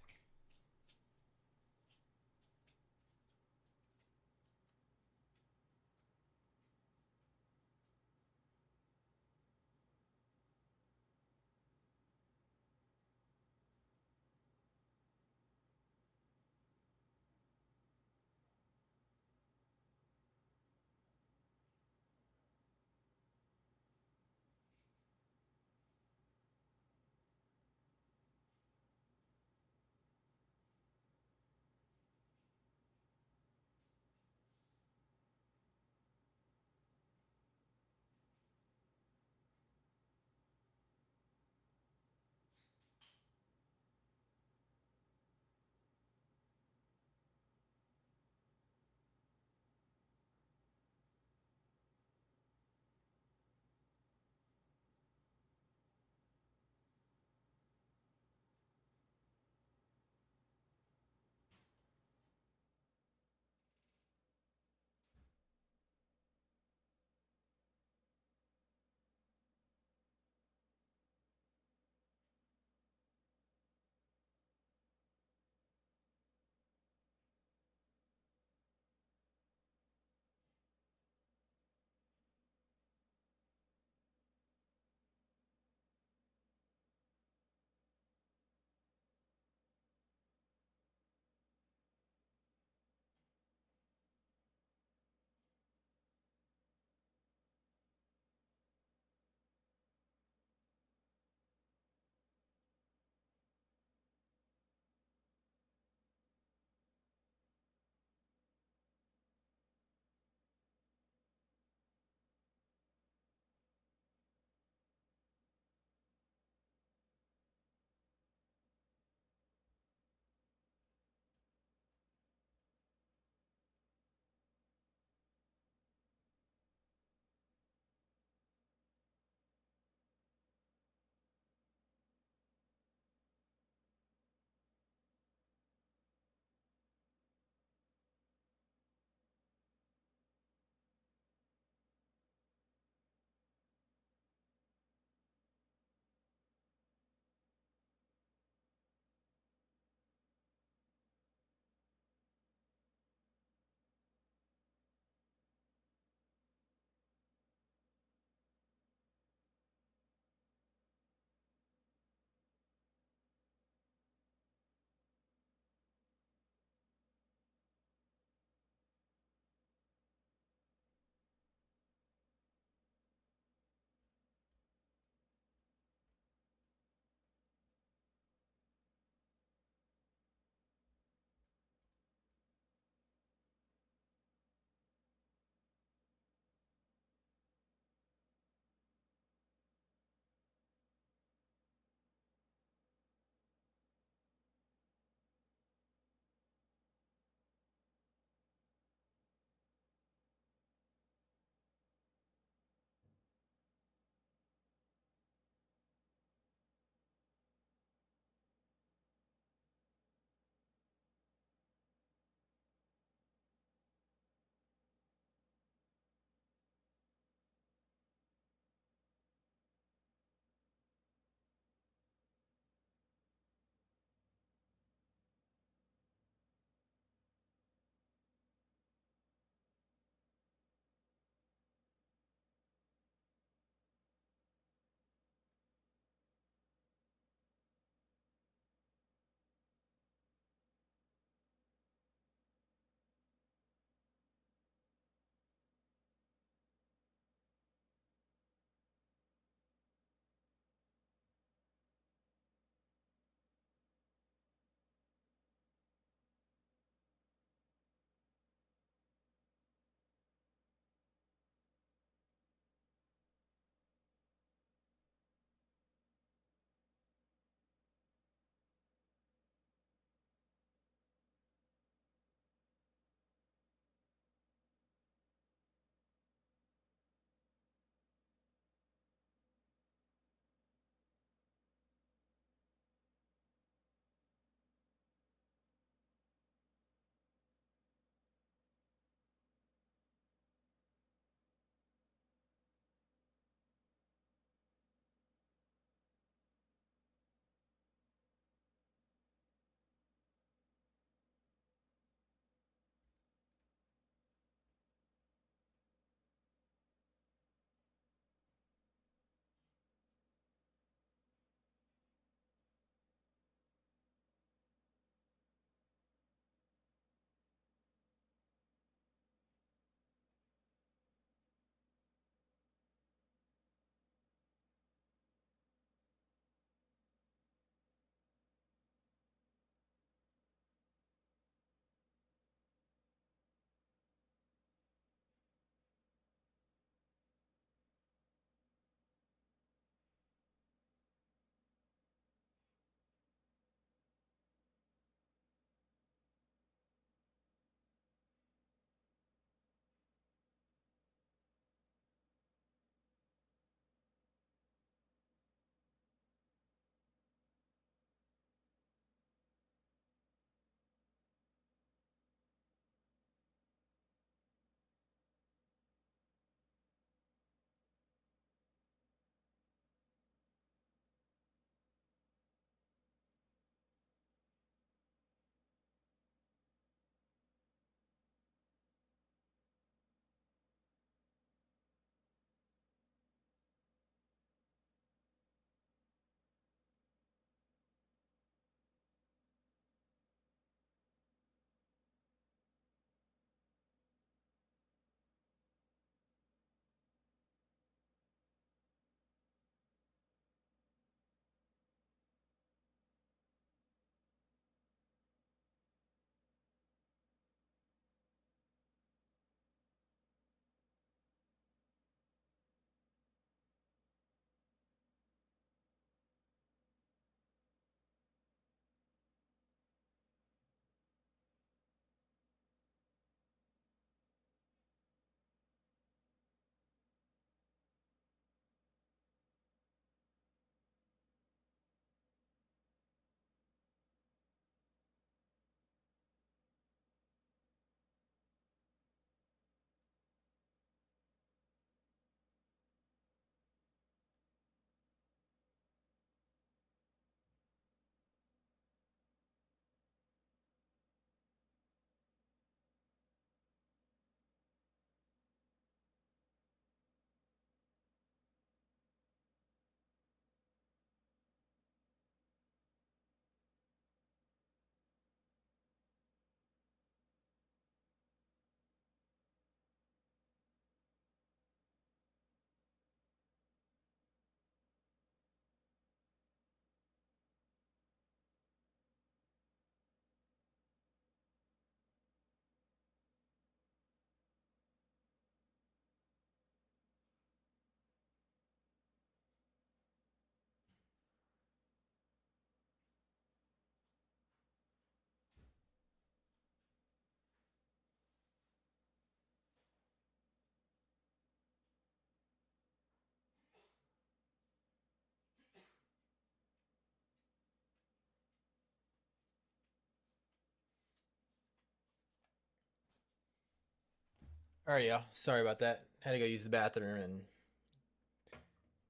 All right, y'all. Sorry about that. Had to go use the bathroom and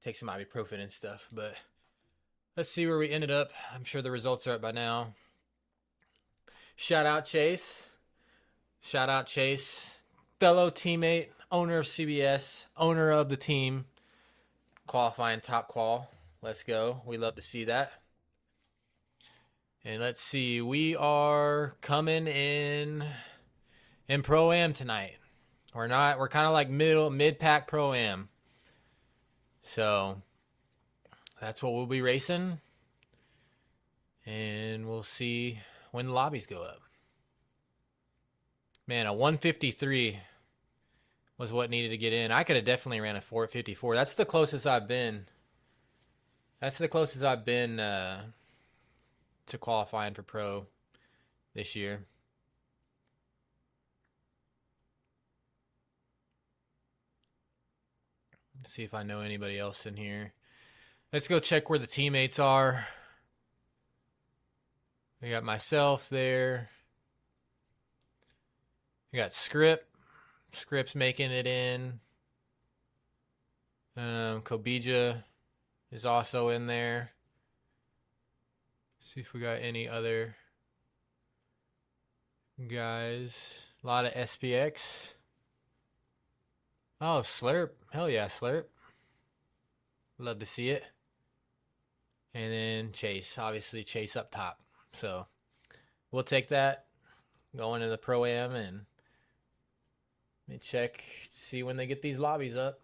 take some ibuprofen and stuff. But let's see where we ended up. I'm sure the results are up by now. Shout out Chase. Shout out Chase. Fellow teammate, owner of CBS, owner of the team. Qualifying top qual. Let's go. We love to see that. And let's see. We are coming in Pro-Am tonight. We're kind of like mid-pack Pro-Am. So that's what we'll be racing. And we'll see when the lobbies go up. Man, a 153 was what needed to get in. I could have definitely ran a 454. That's the closest I've been. That's the closest I've been to qualifying for pro this year. Let's see if I know anybody else in here. Let's go check where the teammates are. We got myself there. We got Script. Script's making it in. Kobija is also in there. See if we got any other guys. A lot of SPX. Oh, Slurp. Hell yeah, Slurp. Love to see it. And then Chase. Obviously, Chase up top. So we'll take that. Going to the Pro-Am and let me check, see when they get these lobbies up.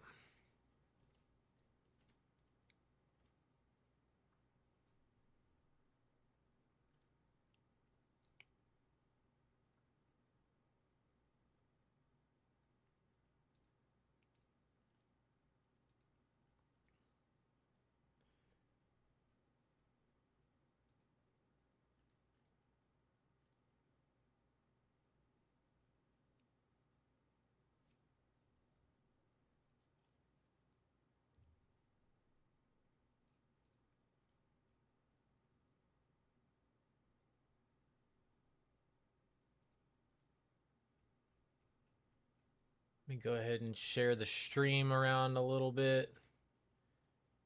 Let me go ahead and share the stream around a little bit.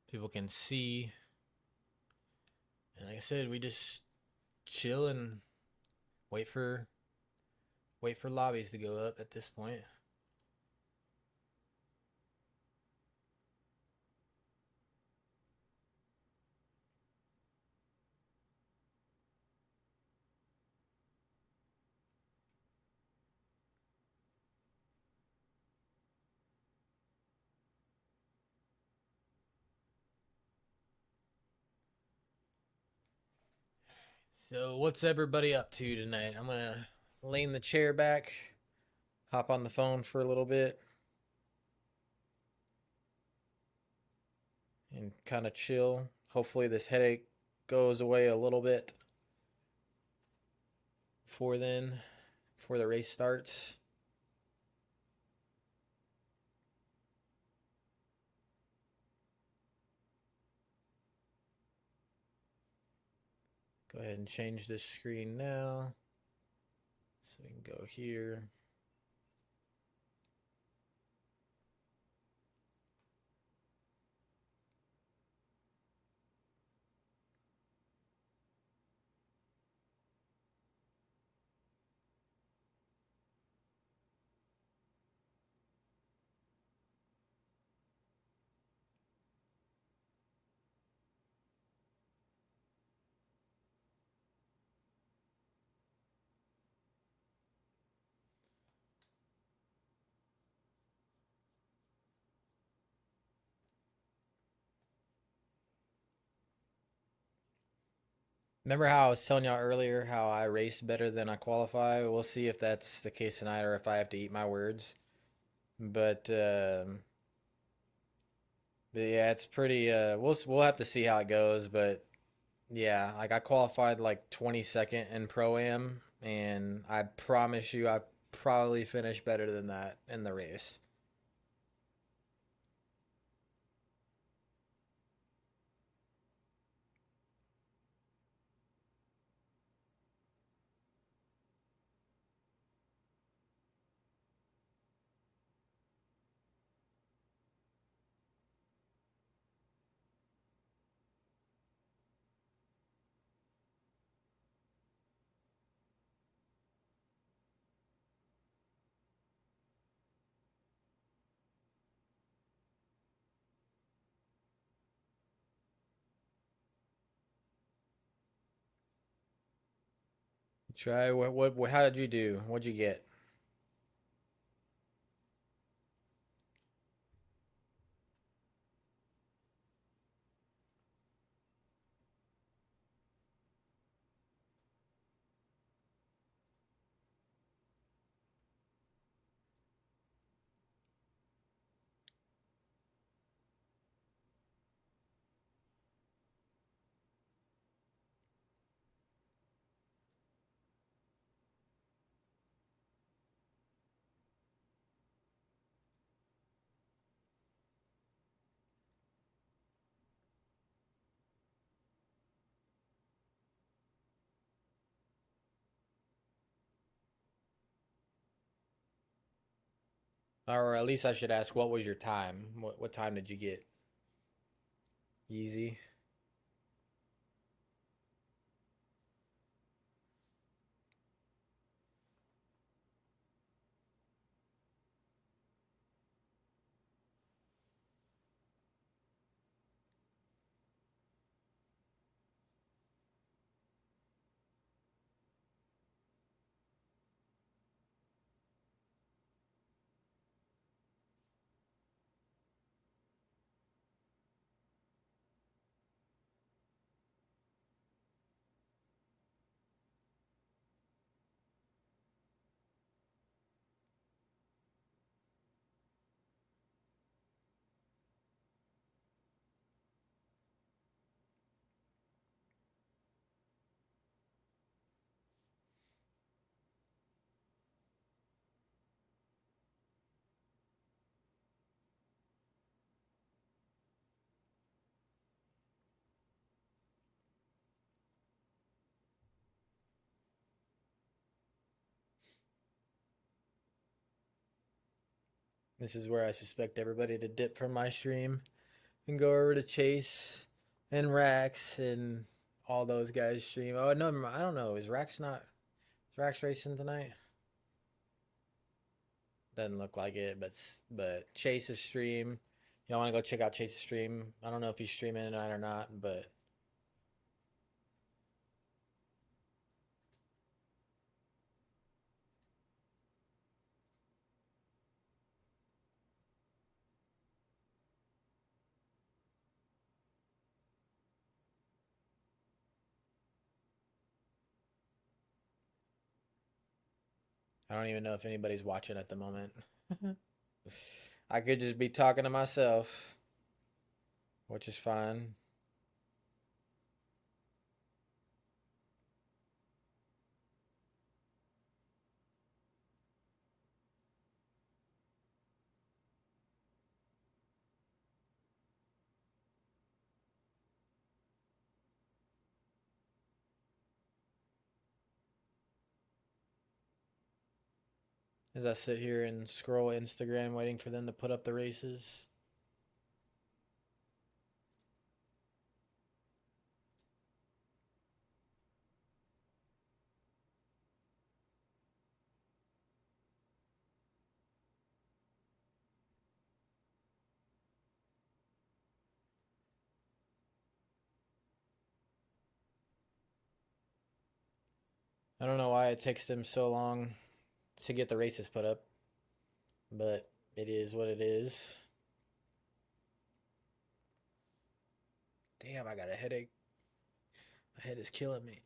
People can see. And like I said, we just chill and wait for lobbies to go up at this point. So what's everybody up to tonight? I'm gonna lean the chair back, hop on the phone for a little bit, and kind of chill. Hopefully this headache goes away a little bit before the race starts. Go ahead and change this screen now. So we can go here. Remember how I was telling y'all earlier how I race better than I qualify? We'll see if that's the case tonight or if I have to eat my words. But yeah, it's pretty. We'll have to see how it goes. But yeah, like I qualified like 22nd in Pro-Am, and I promise you, I probably finished better than that in the race. Try what how did you do? What'd you get? Or at least I should ask, what was your time? What time did you get? Easy. This is where I suspect everybody to dip from my stream and go over to Chase and Rax and all those guys stream. Oh no, I don't know. Is Rax racing tonight? Doesn't look like it, but Chase's stream. Y'all want to go check out Chase's stream? I don't know if he's streaming tonight or not, but I don't even know if anybody's watching at the moment. I could just be talking to myself, which is fine. As I sit here and scroll Instagram waiting for them to put up the races. I don't know why it takes them so long to get the races put up, but it is what it is. Damn, I got a headache. My head is killing me.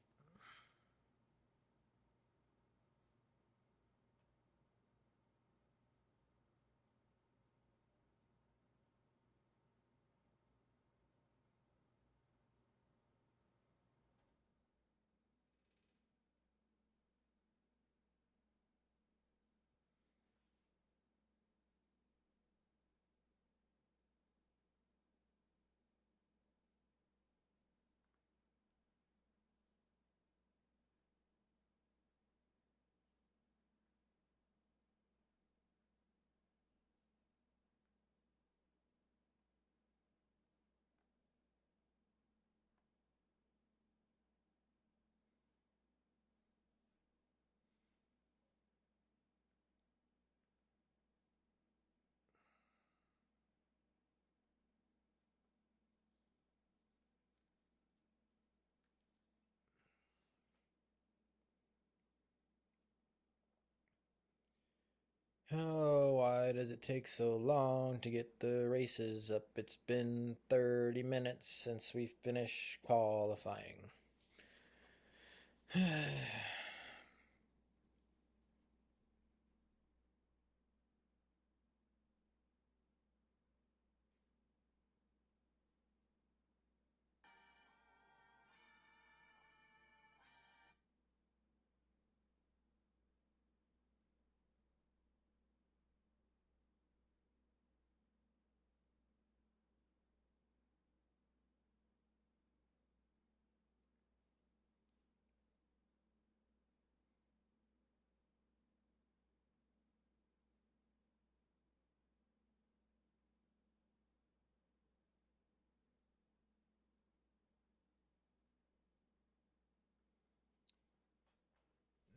Oh, why does it take so long to get the races up? It's been 30 minutes since we finished qualifying.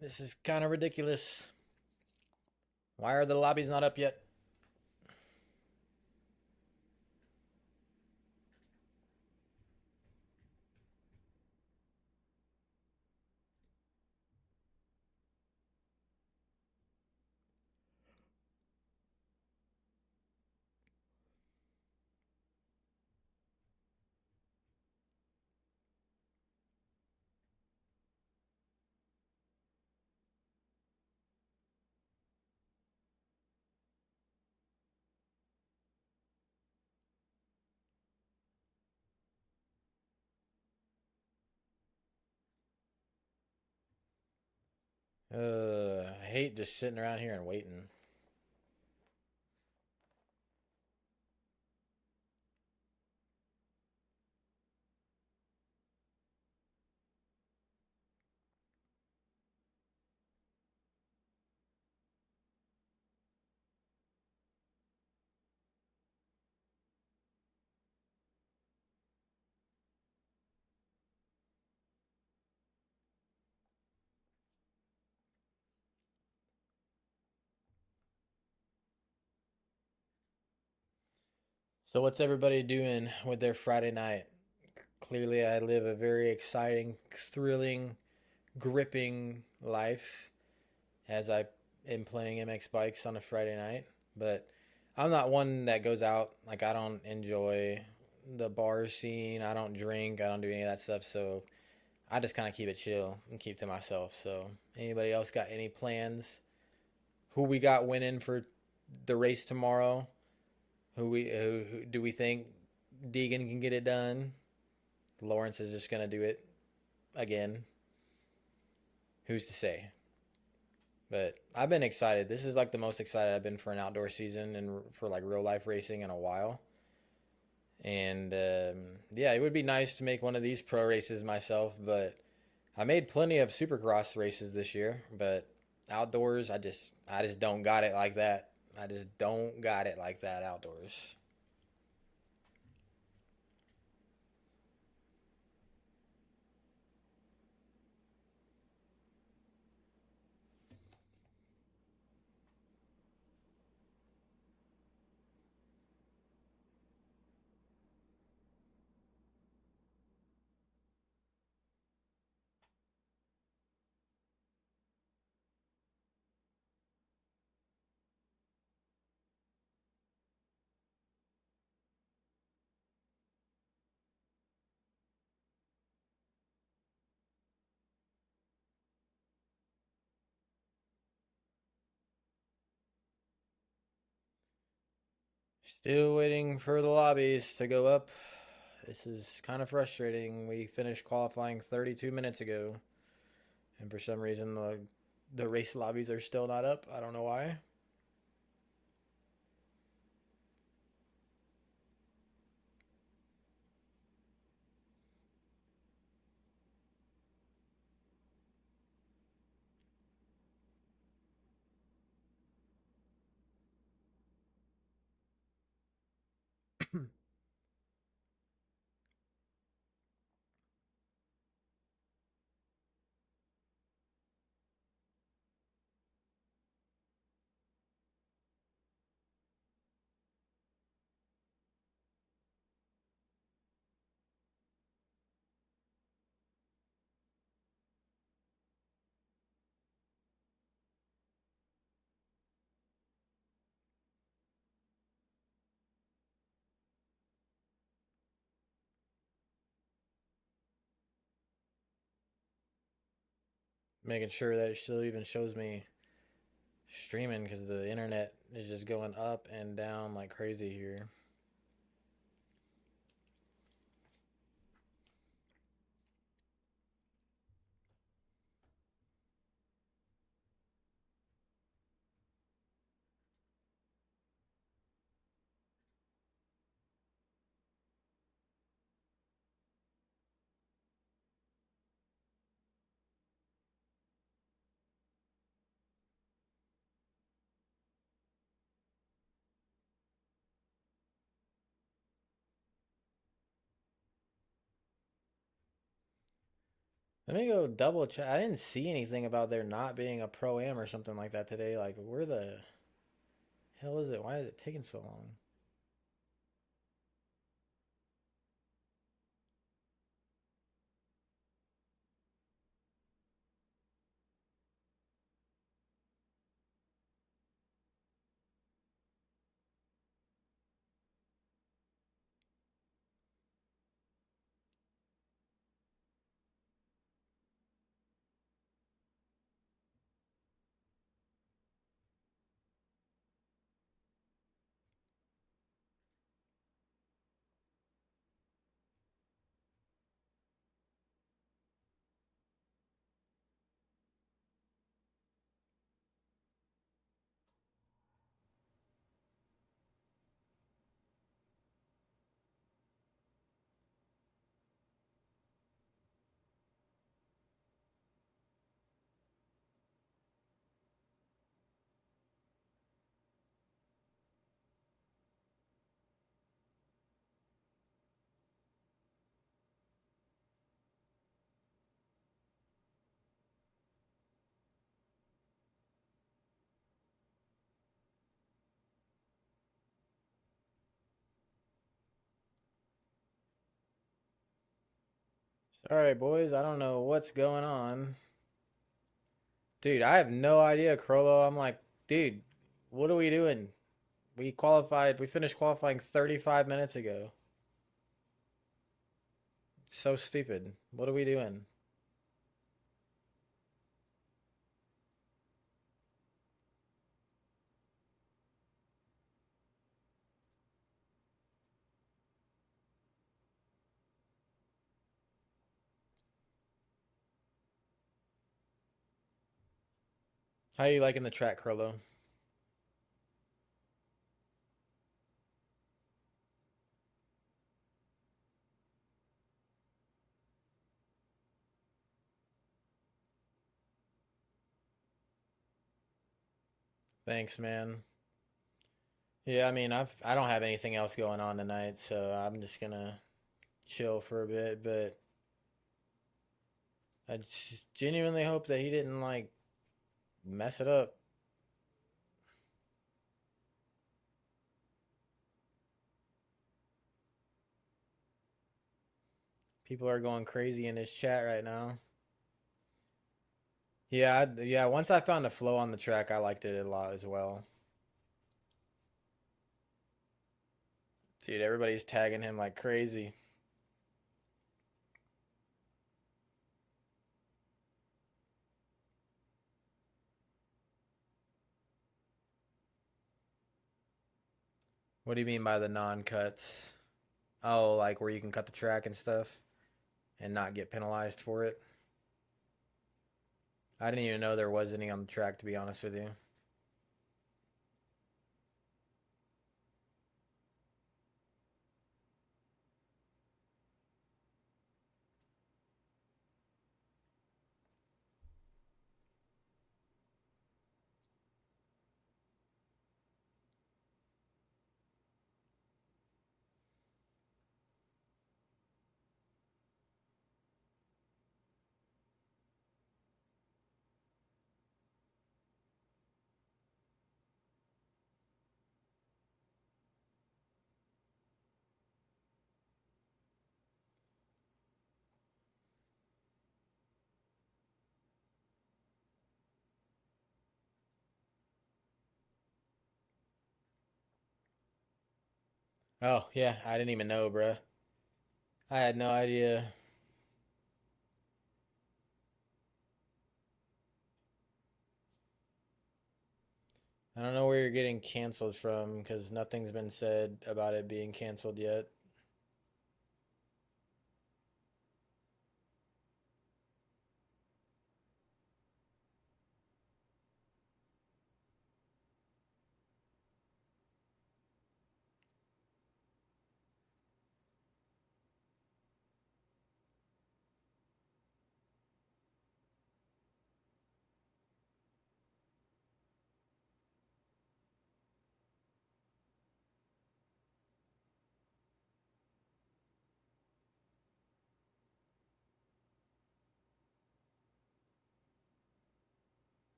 This is kind of ridiculous. Why are the lobbies not up yet? I hate just sitting around here and waiting. So, what's everybody doing with their Friday night? Clearly, I live a very exciting, thrilling, gripping life as I am playing MX bikes on a Friday night. But I'm not one that goes out. Like, I don't enjoy the bar scene. I don't drink. I don't do any of that stuff. So, I just kind of keep it chill and keep to myself. So, anybody else got any plans? Who we got winning for the race tomorrow? Who do we think Deegan can get it done? Lawrence is just gonna do it again. Who's to say? But I've been excited. This is like the most excited I've been for an outdoor season and for like real life racing in a while. And yeah, it would be nice to make one of these pro races myself, but I made plenty of supercross races this year, but outdoors I just don't got it like that. I just don't got it like that outdoors. Still waiting for the lobbies to go up. This is kind of frustrating. We finished qualifying 32 minutes ago, and for some reason the race lobbies are still not up. I don't know why. Making sure that it still even shows me streaming because the internet is just going up and down like crazy here. Let me go double check. I didn't see anything about there not being a pro am or something like that today. Like, where the hell is it? Why is it taking so long? Sorry, boys. I don't know what's going on. Dude, I have no idea, Crollo. I'm like, dude, what are we doing? We finished qualifying 35 minutes ago. It's so stupid. What are we doing? How you liking the track, Crollo? Thanks, man. Yeah, I mean, I don't have anything else going on tonight, so I'm just gonna chill for a bit, but I just genuinely hope that he didn't like mess it up. People are going crazy in his chat right now. Yeah, yeah, once I found a flow on the track, I liked it a lot as well. Dude, everybody's tagging him like crazy. What do you mean by the non-cuts? Oh, like where you can cut the track and stuff and not get penalized for it? I didn't even know there was any on the track, to be honest with you. Oh, yeah, I didn't even know, bruh. I had no idea. I don't know where you're getting canceled from because nothing's been said about it being canceled yet.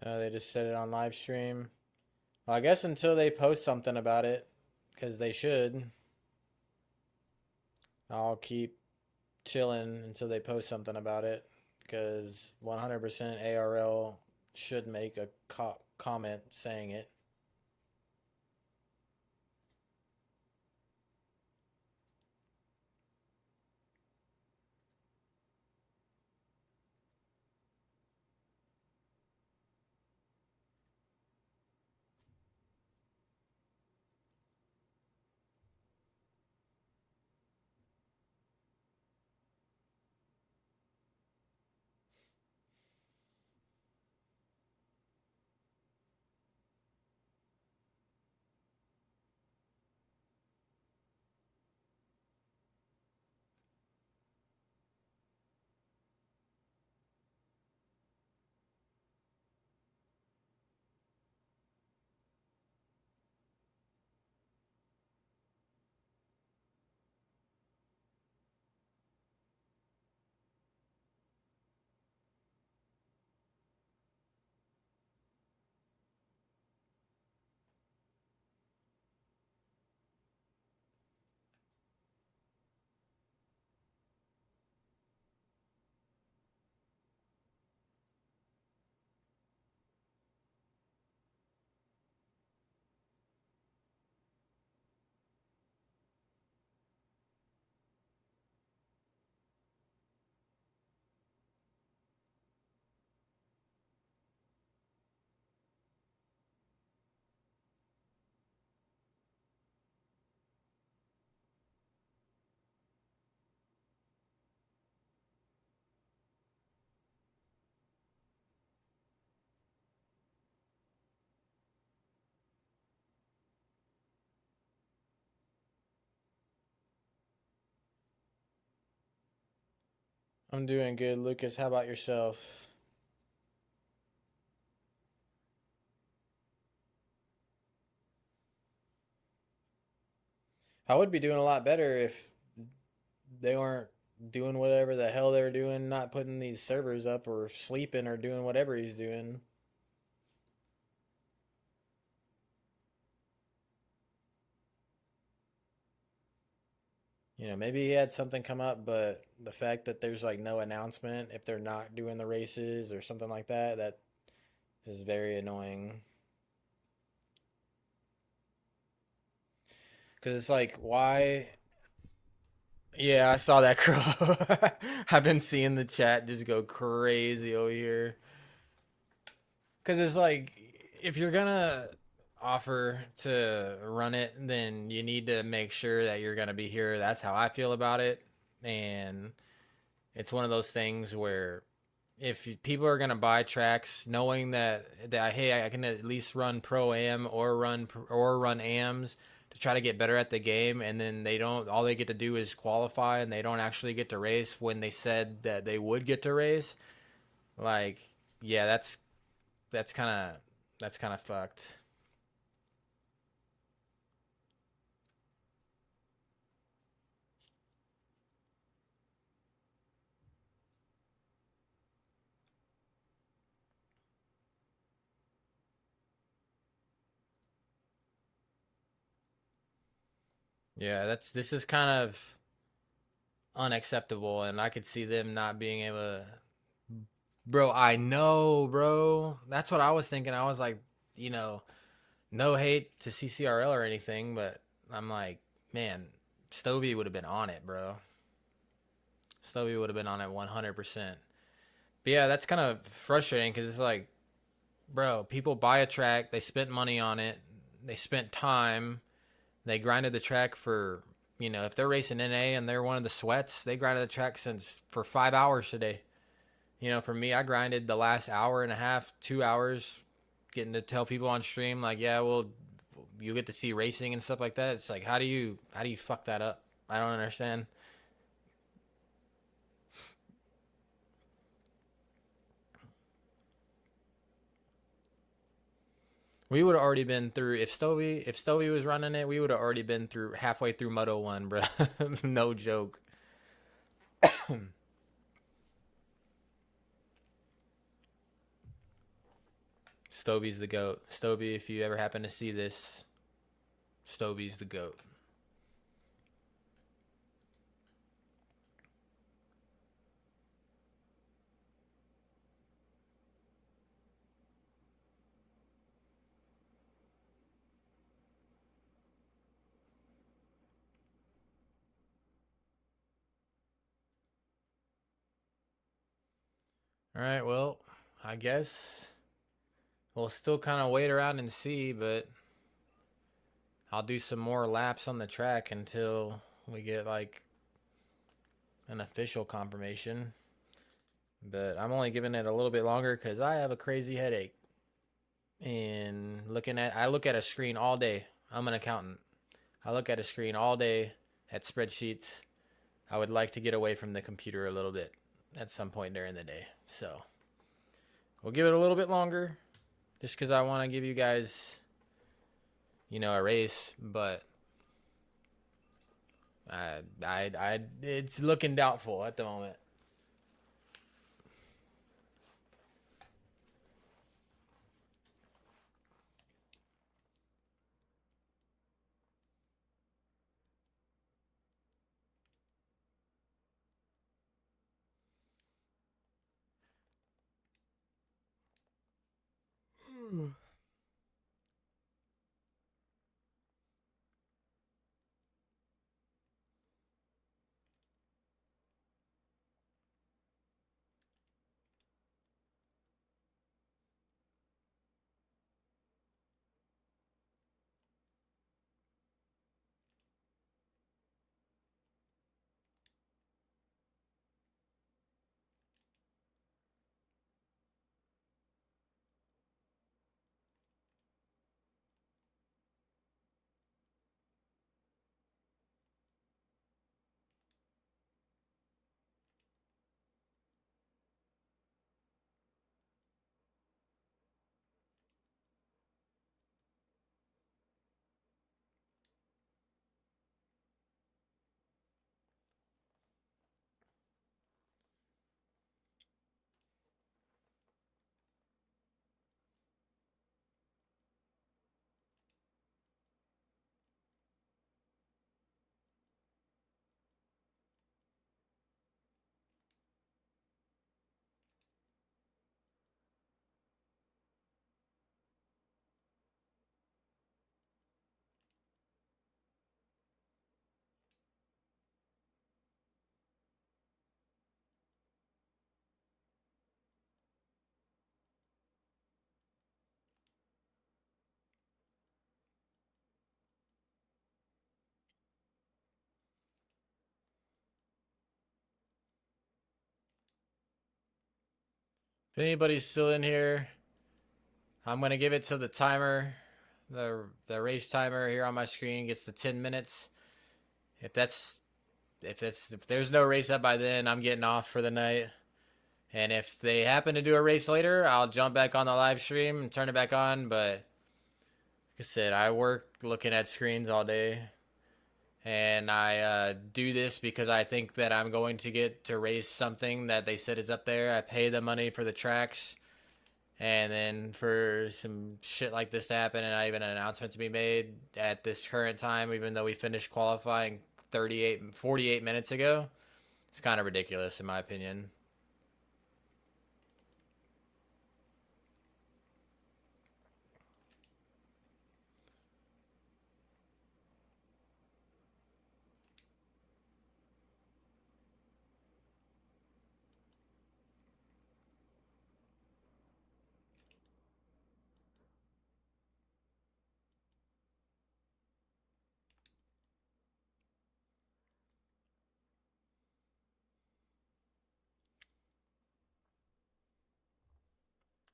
They just said it on live stream. Well, I guess until they post something about it, because they should. I'll keep chilling until they post something about it, because 100% ARL should make a comment saying it. I'm doing good, Lucas. How about yourself? I would be doing a lot better if they weren't doing whatever the hell they're doing, not putting these servers up or sleeping or doing whatever he's doing. Maybe he had something come up, but the fact that there's like no announcement if they're not doing the races or something like that, that is very annoying. Because it's like, why? Yeah, I saw that crow. I've been seeing the chat just go crazy over here. Because it's like, if you're gonna offer to run it, then you need to make sure that you're gonna be here. That's how I feel about it. And it's one of those things where if people are gonna buy tracks, knowing that hey, I can at least run pro am or run ams to try to get better at the game, and then they don't. All they get to do is qualify, and they don't actually get to race when they said that they would get to race. Like, yeah, that's kind of that's kind of fucked. Yeah, this is kind of unacceptable, and I could see them not being able to. Bro, I know, bro. That's what I was thinking. I was like, you know, no hate to CCRL or anything, but I'm like, man, Stovey would have been on it, bro. Stovey would have been on it 100%. But yeah, that's kind of frustrating because it's like, bro, people buy a track, they spent money on it, they spent time, they grinded the track for, if they're racing NA and they're one of the sweats, they grinded the track for 5 hours today. For me, I grinded the last hour and a half, 2 hours, getting to tell people on stream like, yeah, well, you get to see racing and stuff like that. It's like, how do you fuck that up? I don't understand. We would have already been through if Stovey was running it. We would have already been through halfway through Moto 1, bro. No joke. Stovey's the goat. Stovey, if you ever happen to see this, Stovey's the goat. All right, well, I guess we'll still kind of wait around and see, but I'll do some more laps on the track until we get like an official confirmation. But I'm only giving it a little bit longer because I have a crazy headache. And I look at a screen all day. I'm an accountant. I look at a screen all day at spreadsheets. I would like to get away from the computer a little bit at some point during the day. So we'll give it a little bit longer just because I want to give you guys, a race. But it's looking doubtful at the moment. If anybody's still in here, I'm gonna give it to the timer. The race timer here on my screen gets to 10 minutes. If there's no race up by then, I'm getting off for the night. And if they happen to do a race later, I'll jump back on the live stream and turn it back on. But like I said, I work looking at screens all day. And I do this because I think that I'm going to get to race something that they said is up there. I pay the money for the tracks. And then for some shit like this to happen and not even an announcement to be made at this current time, even though we finished qualifying 48 minutes ago, it's kind of ridiculous in my opinion.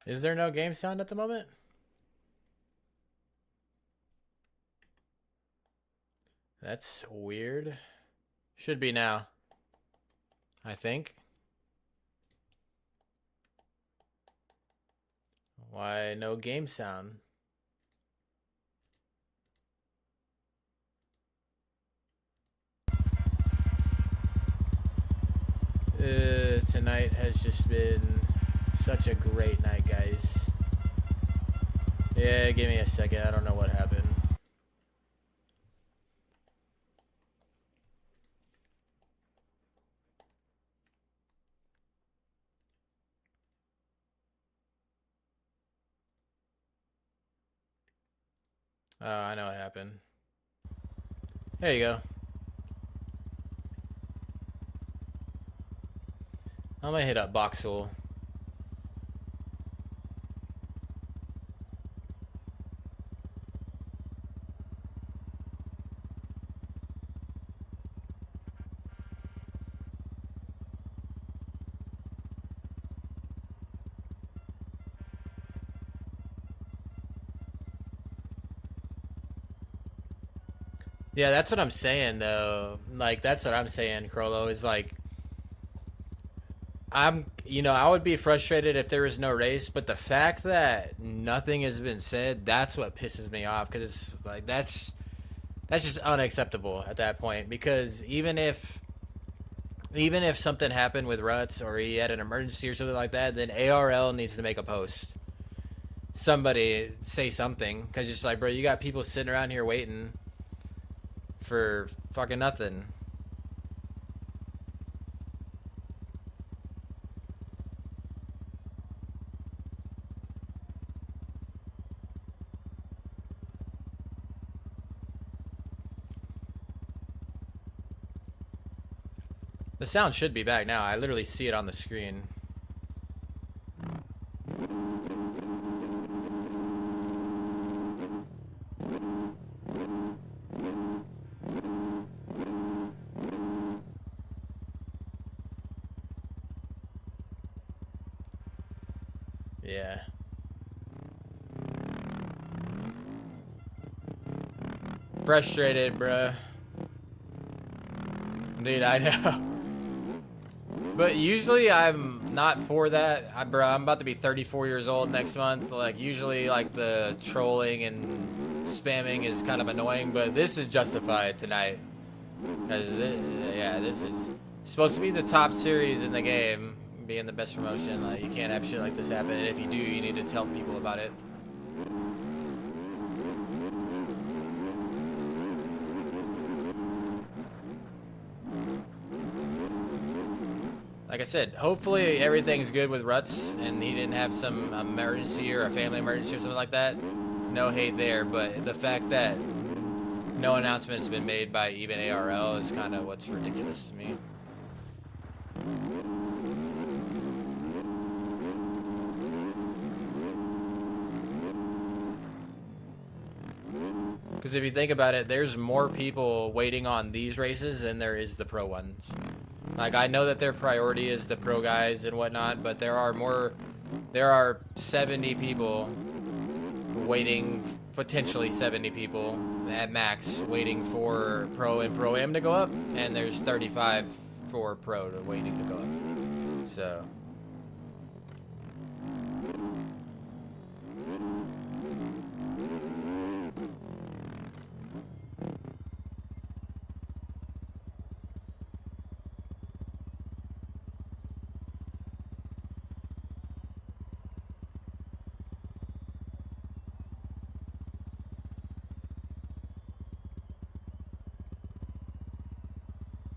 Is there no game sound at the moment? That's weird. Should be now, I think. Why no game sound? Tonight has just been such a great night, guys. Yeah, give me a second. I don't know what happened. Oh, I know what happened. There you go. I'm gonna hit up Boxel. Yeah, that's what I'm saying though. Like that's what I'm saying, Crollo, is like I would be frustrated if there was no race, but the fact that nothing has been said, that's what pisses me off because it's like that's just unacceptable at that point because even if something happened with Ruts or he had an emergency or something like that, then ARL needs to make a post. Somebody say something because it's like, bro, you got people sitting around here waiting for fucking nothing. The sound should be back now. I literally see it on the screen. Yeah. Frustrated, bruh. Dude, I know. But usually I'm not for that. Bro, I'm about to be 34 years old next month. Like, usually, like, the trolling and spamming is kind of annoying, but this is justified tonight. Because, yeah, this is supposed to be the top series in the game, being the best promotion. Like, you can't have shit like this happen, and if you do, you need to tell people about it. Like I said, hopefully everything's good with Ruts and he didn't have some emergency or a family emergency or something like that. No hate there, but the fact that no announcement's been made by even ARL is kind of what's ridiculous to me. Because if you think about it, there's more people waiting on these races than there is the pro ones. Like, I know that their priority is the pro guys and whatnot, but there are 70 people waiting, potentially 70 people at max, waiting for pro and pro-am to go up, and there's 35 for pro waiting to go up. So...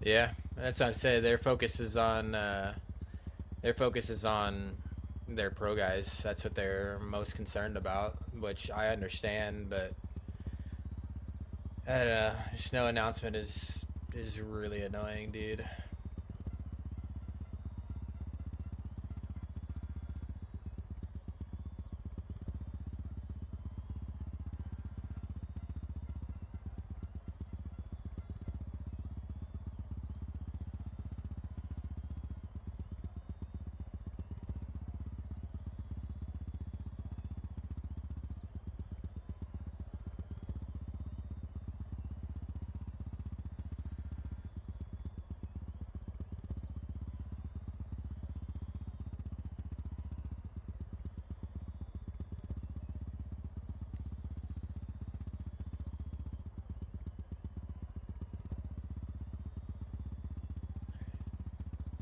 yeah, that's what I'm saying. Their focus is on their pro guys. That's what they're most concerned about, which I understand. But I don't know. Just no announcement is really annoying, dude.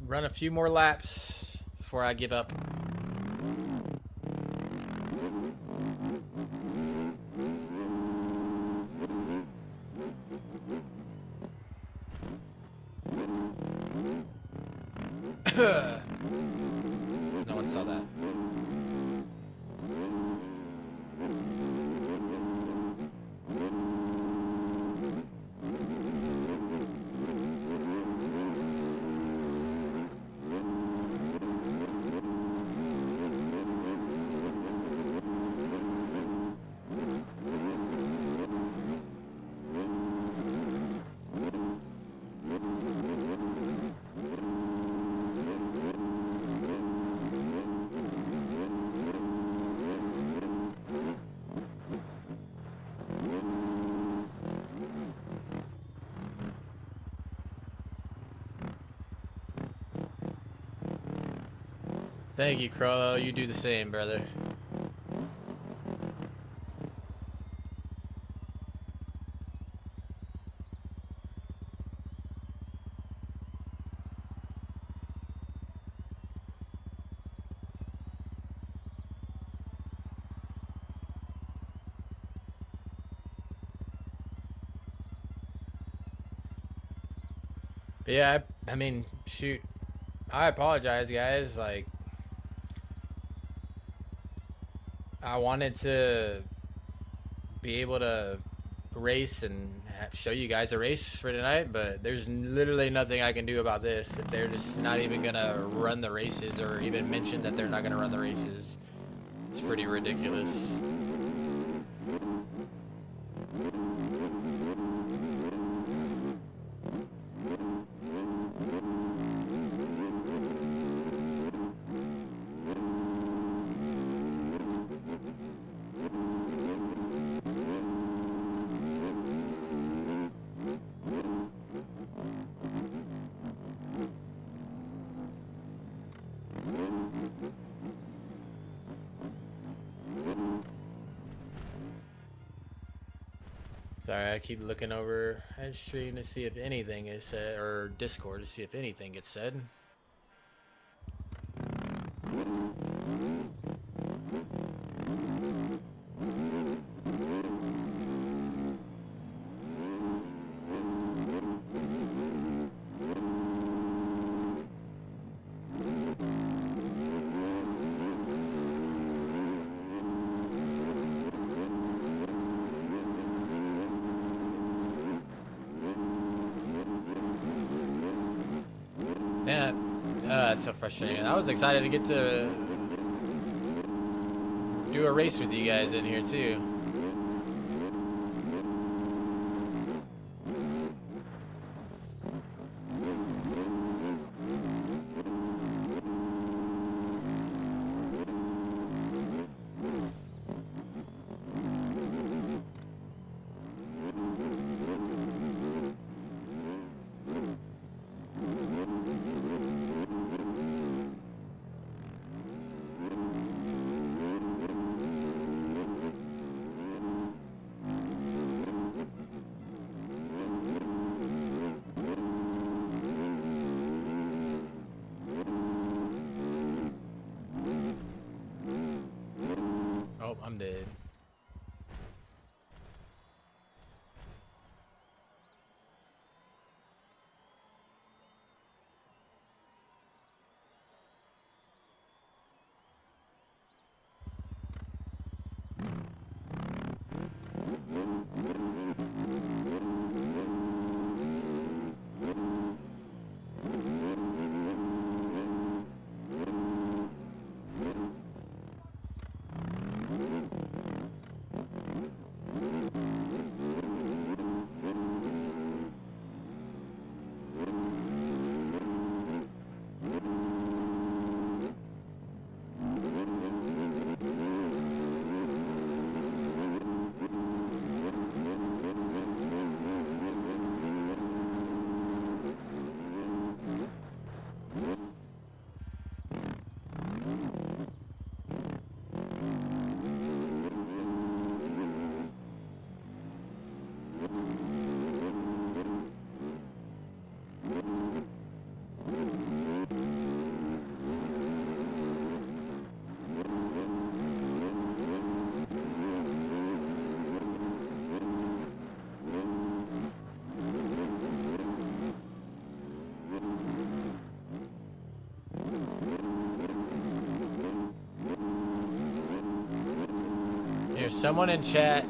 run a few more laps before I give up. No one saw that. Thank you, Crollo. You do the same, brother. But yeah, I mean, shoot. I apologize, guys. Like, I wanted to be able to race and show you guys a race for tonight, but there's literally nothing I can do about this. If they're just not even gonna run the races or even mention that they're not gonna run the races, it's pretty ridiculous. Sorry, I keep looking over stream to see if anything is said, or Discord to see if anything gets said. Yeah, that's so frustrating. I was excited to get to do a race with you guys in here too. Oh, I'm dead. someone in chat,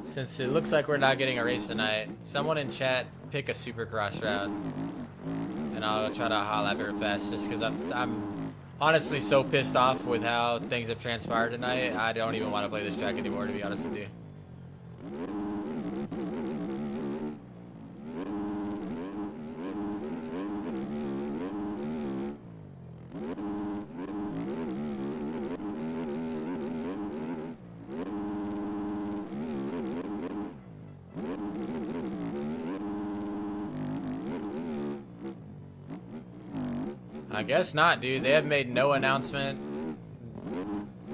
since it looks like we're not getting a race tonight, someone in chat pick a Supercross route, and I'll try to holla at her fast, just because I'm honestly so pissed off with how things have transpired tonight. I don't even want to play this track anymore, to be honest with you. I guess not, dude. They have made no announcement.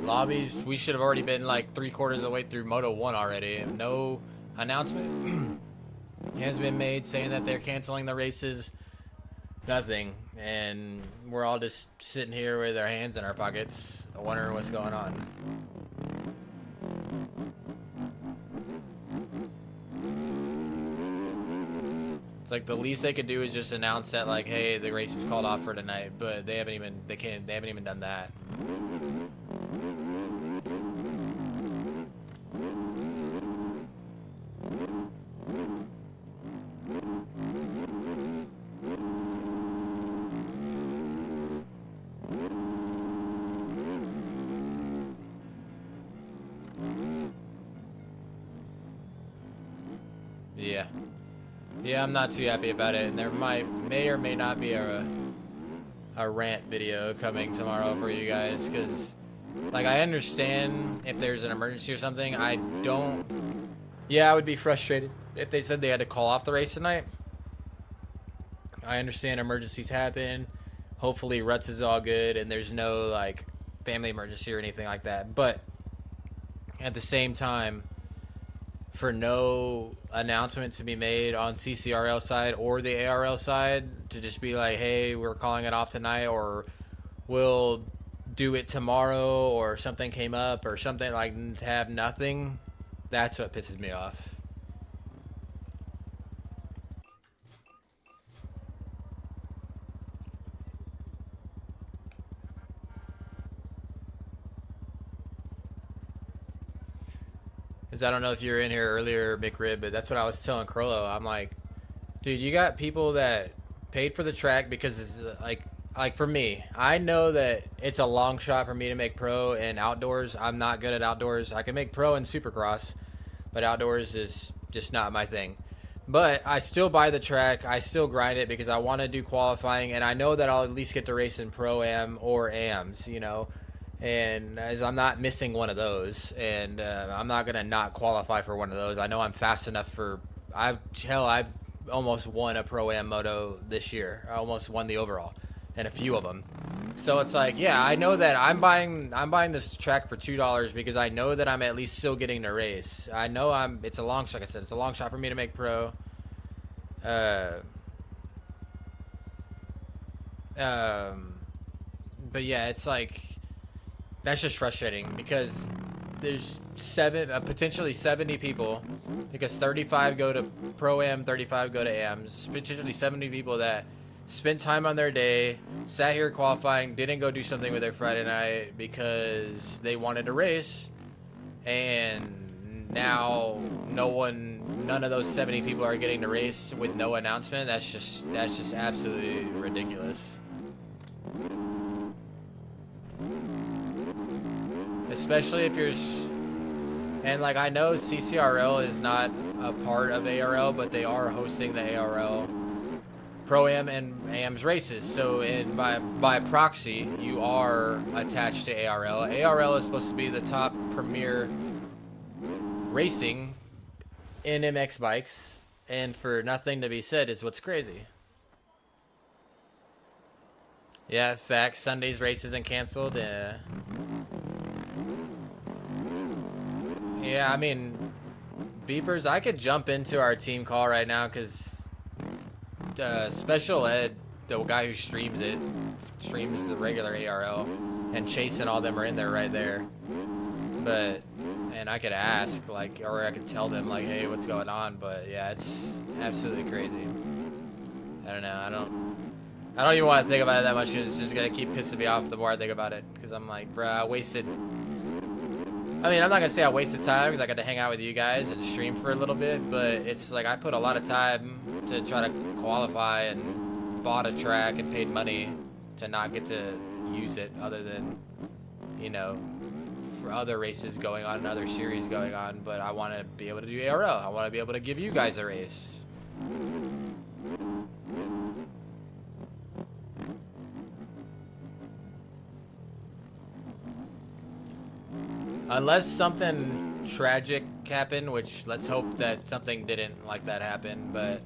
Lobbies, we should have already been like 3/4 of the way through Moto 1 already. No announcement has been made saying that they're canceling the races. Nothing. And we're all just sitting here with our hands in our pockets, wondering what's going on. It's like the least they could do is just announce that, like, hey, the race is called off for tonight, but they haven't even done that. Yeah, I'm not too happy about it, and there may or may not be a rant video coming tomorrow for you guys, because, like, I understand if there's an emergency or something. I would be frustrated if they said they had to call off the race tonight. I understand emergencies happen. Hopefully Ruts is all good and there's no, like, family emergency or anything like that, but at the same time, for no announcement to be made on CCRL side or the ARL side to just be like, hey, we're calling it off tonight, or we'll do it tomorrow, or something came up or something, like, to have nothing, that's what pisses me off. Because I don't know if you were in here earlier, McRib, but that's what I was telling Crollo. I'm like, dude, you got people that paid for the track because it's like for me, I know that it's a long shot for me to make pro and outdoors. I'm not good at outdoors. I can make pro and supercross, but outdoors is just not my thing. But I still buy the track. I still grind it because I want to do qualifying, and I know that I'll at least get to race in Pro-Am or AMs, you know. And as I'm not missing one of those, and I'm not gonna not qualify for one of those. I know I'm fast enough for. I've almost won a Pro-Am moto this year. I almost won the overall, and a few of them. So it's like, yeah, I know that I'm buying this track for $2 because I know that I'm at least still getting to race. I know it's a long shot. Like I said, it's a long shot for me to make pro. But yeah, it's like. That's just frustrating because there's potentially 70 people, because 35 go to Pro-Am, 35 go to AMs, potentially 70 people that spent time on their day, sat here qualifying, didn't go do something with their Friday night because they wanted to race, and now none of those 70 people are getting to race with no announcement. That's just absolutely ridiculous. Especially if you're, and like, I know CCRL is not a part of ARL, but they are hosting the ARL Pro-Am and AMs races. So by proxy, you are attached to ARL. ARL is supposed to be the top premier racing in MX bikes, and for nothing to be said is what's crazy. Yeah, facts. Sunday's race isn't canceled. Yeah, I mean, beepers, I could jump into our team call right now because Special Ed, the guy who streams the regular ARL, and Chase and all them are in there right there. And I could ask, like, or I could tell them, like, hey, what's going on? But yeah, it's absolutely crazy. I don't know. I don't even want to think about it that much. It's just gonna keep pissing me off the more I think about it, because I'm like, bruh, I wasted I mean, I'm not gonna say I wasted time because I got to hang out with you guys and stream for a little bit, but it's like I put a lot of time to try to qualify and bought a track and paid money to not get to use it other than, you know, for other races going on and other series going on. But I want to be able to do ARL. I want to be able to give you guys a race. Unless something tragic happened, which let's hope that something didn't like that happen, but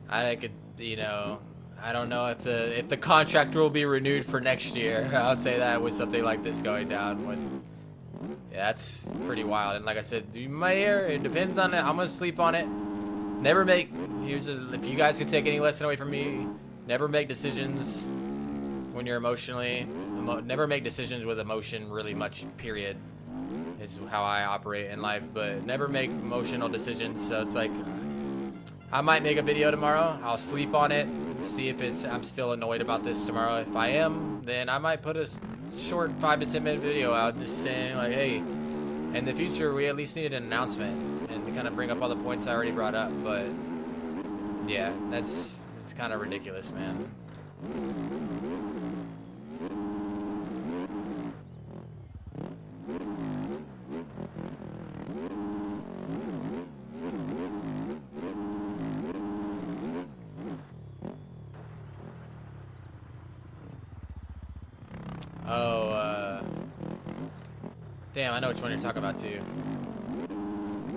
I could, you know, I don't know if the contract will be renewed for next year. I'll say that with something like this going down. When, yeah, that's pretty wild. And like I said, my ear, it depends on it. I'm gonna sleep on it. Never make. If you guys could take any lesson away from me, never make decisions when you're emotionally. Never make decisions with emotion really much. Period. Is how I operate in life, but never make emotional decisions. So it's like, I might make a video tomorrow. I'll sleep on it, see if I'm still annoyed about this tomorrow. If I am, then I might put a short 5 to 10 minute video out just saying like, hey, in the future we at least need an announcement and to kind of bring up all the points I already brought up. But yeah, it's kind of ridiculous, man. Oh, damn, I know which one you're talking about too.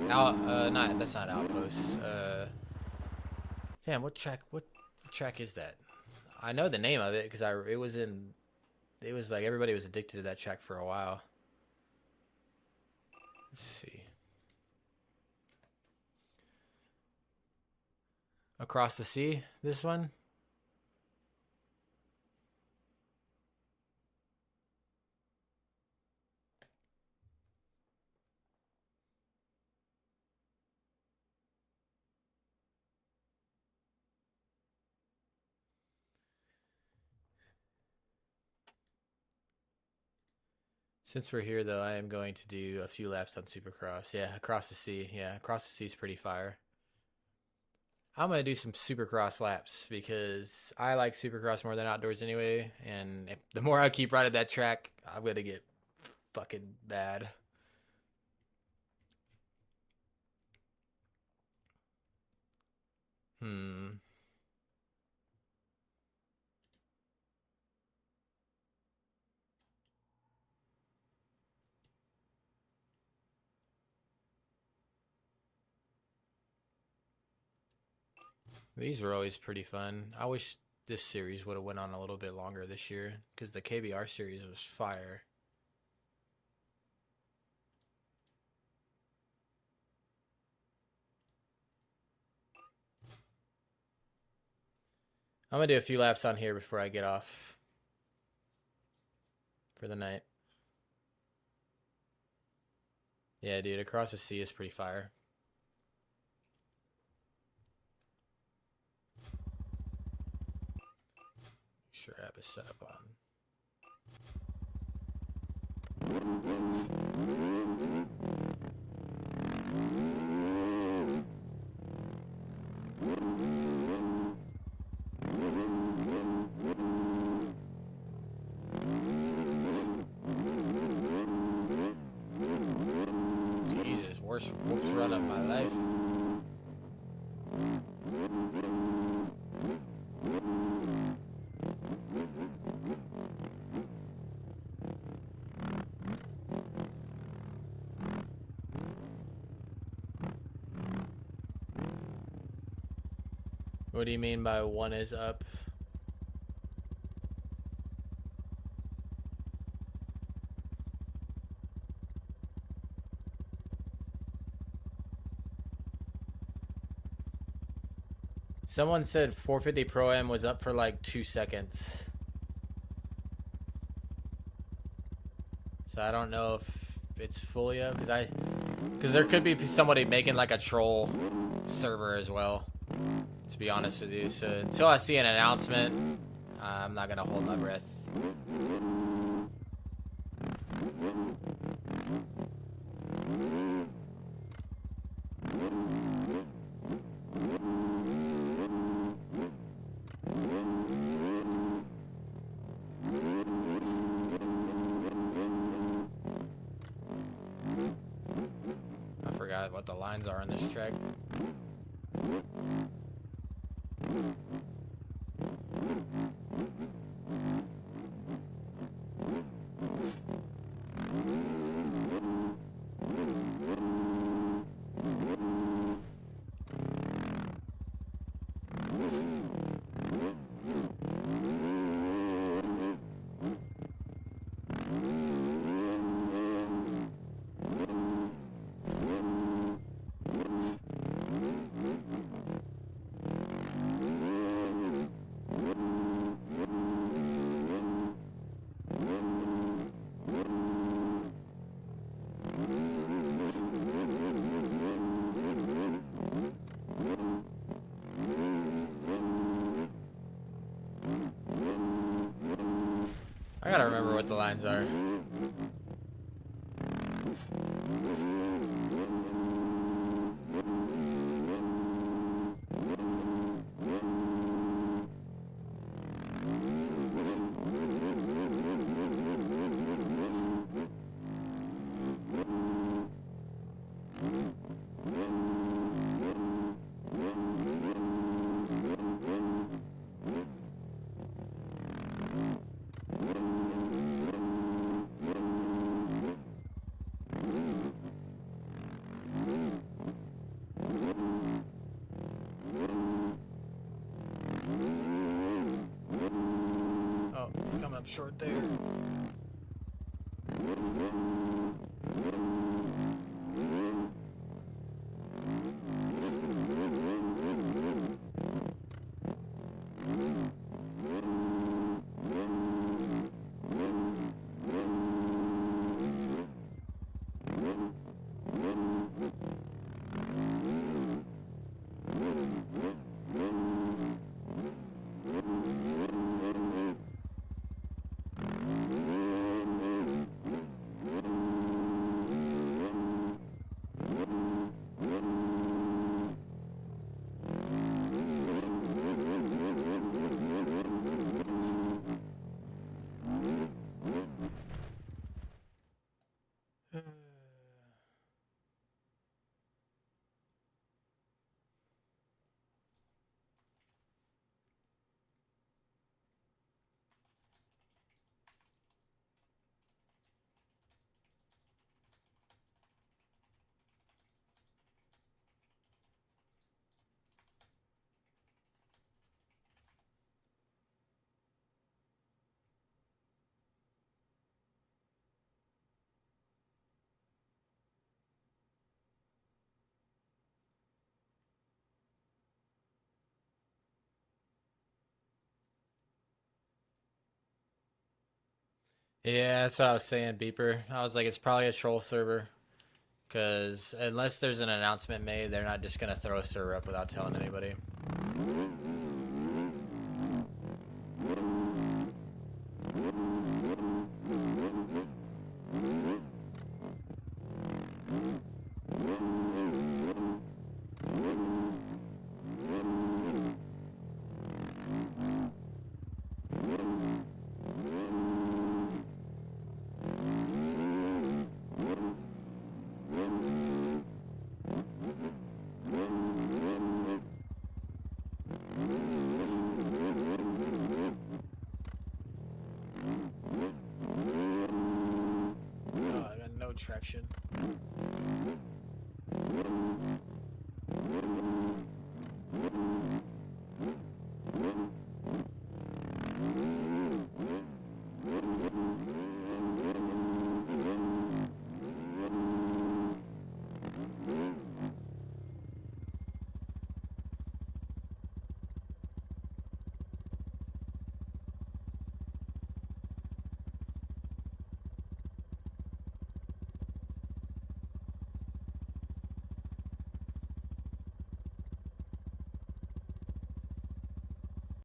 That's not Outpost. Damn, what track is that? I know the name of it because it was like everybody was addicted to that track for a while. Let's see. Across the Sea, this one? Since we're here, though, I am going to do a few laps on Supercross. Yeah, Across the Sea. Yeah, Across the Sea is pretty fire. I'm going to do some Supercross laps because I like Supercross more than outdoors anyway. And the more I keep riding that track, I'm going to get fucking bad. These were always pretty fun. I wish this series would have went on a little bit longer this year because the KBR series was fire. I'm going to do a few laps on here before I get off for the night. Yeah, dude, Across the Sea is pretty fire. Sure, app is set up on. Jesus, worst whoops run of my life. What do you mean by one is up? Someone said 450 Pro-Am was up for like 2 seconds. So I don't know if it's fully up because there could be somebody making like a troll server as well, to be honest with you. So until I see an announcement, I'm not gonna hold my breath. I forgot what the lines are on this track. I gotta remember what the lines are. Oh, coming up short there. Yeah, that's what I was saying, Beeper. I was like, it's probably a troll server. Because unless there's an announcement made, they're not just going to throw a server up without telling anybody. Oh, I got no traction.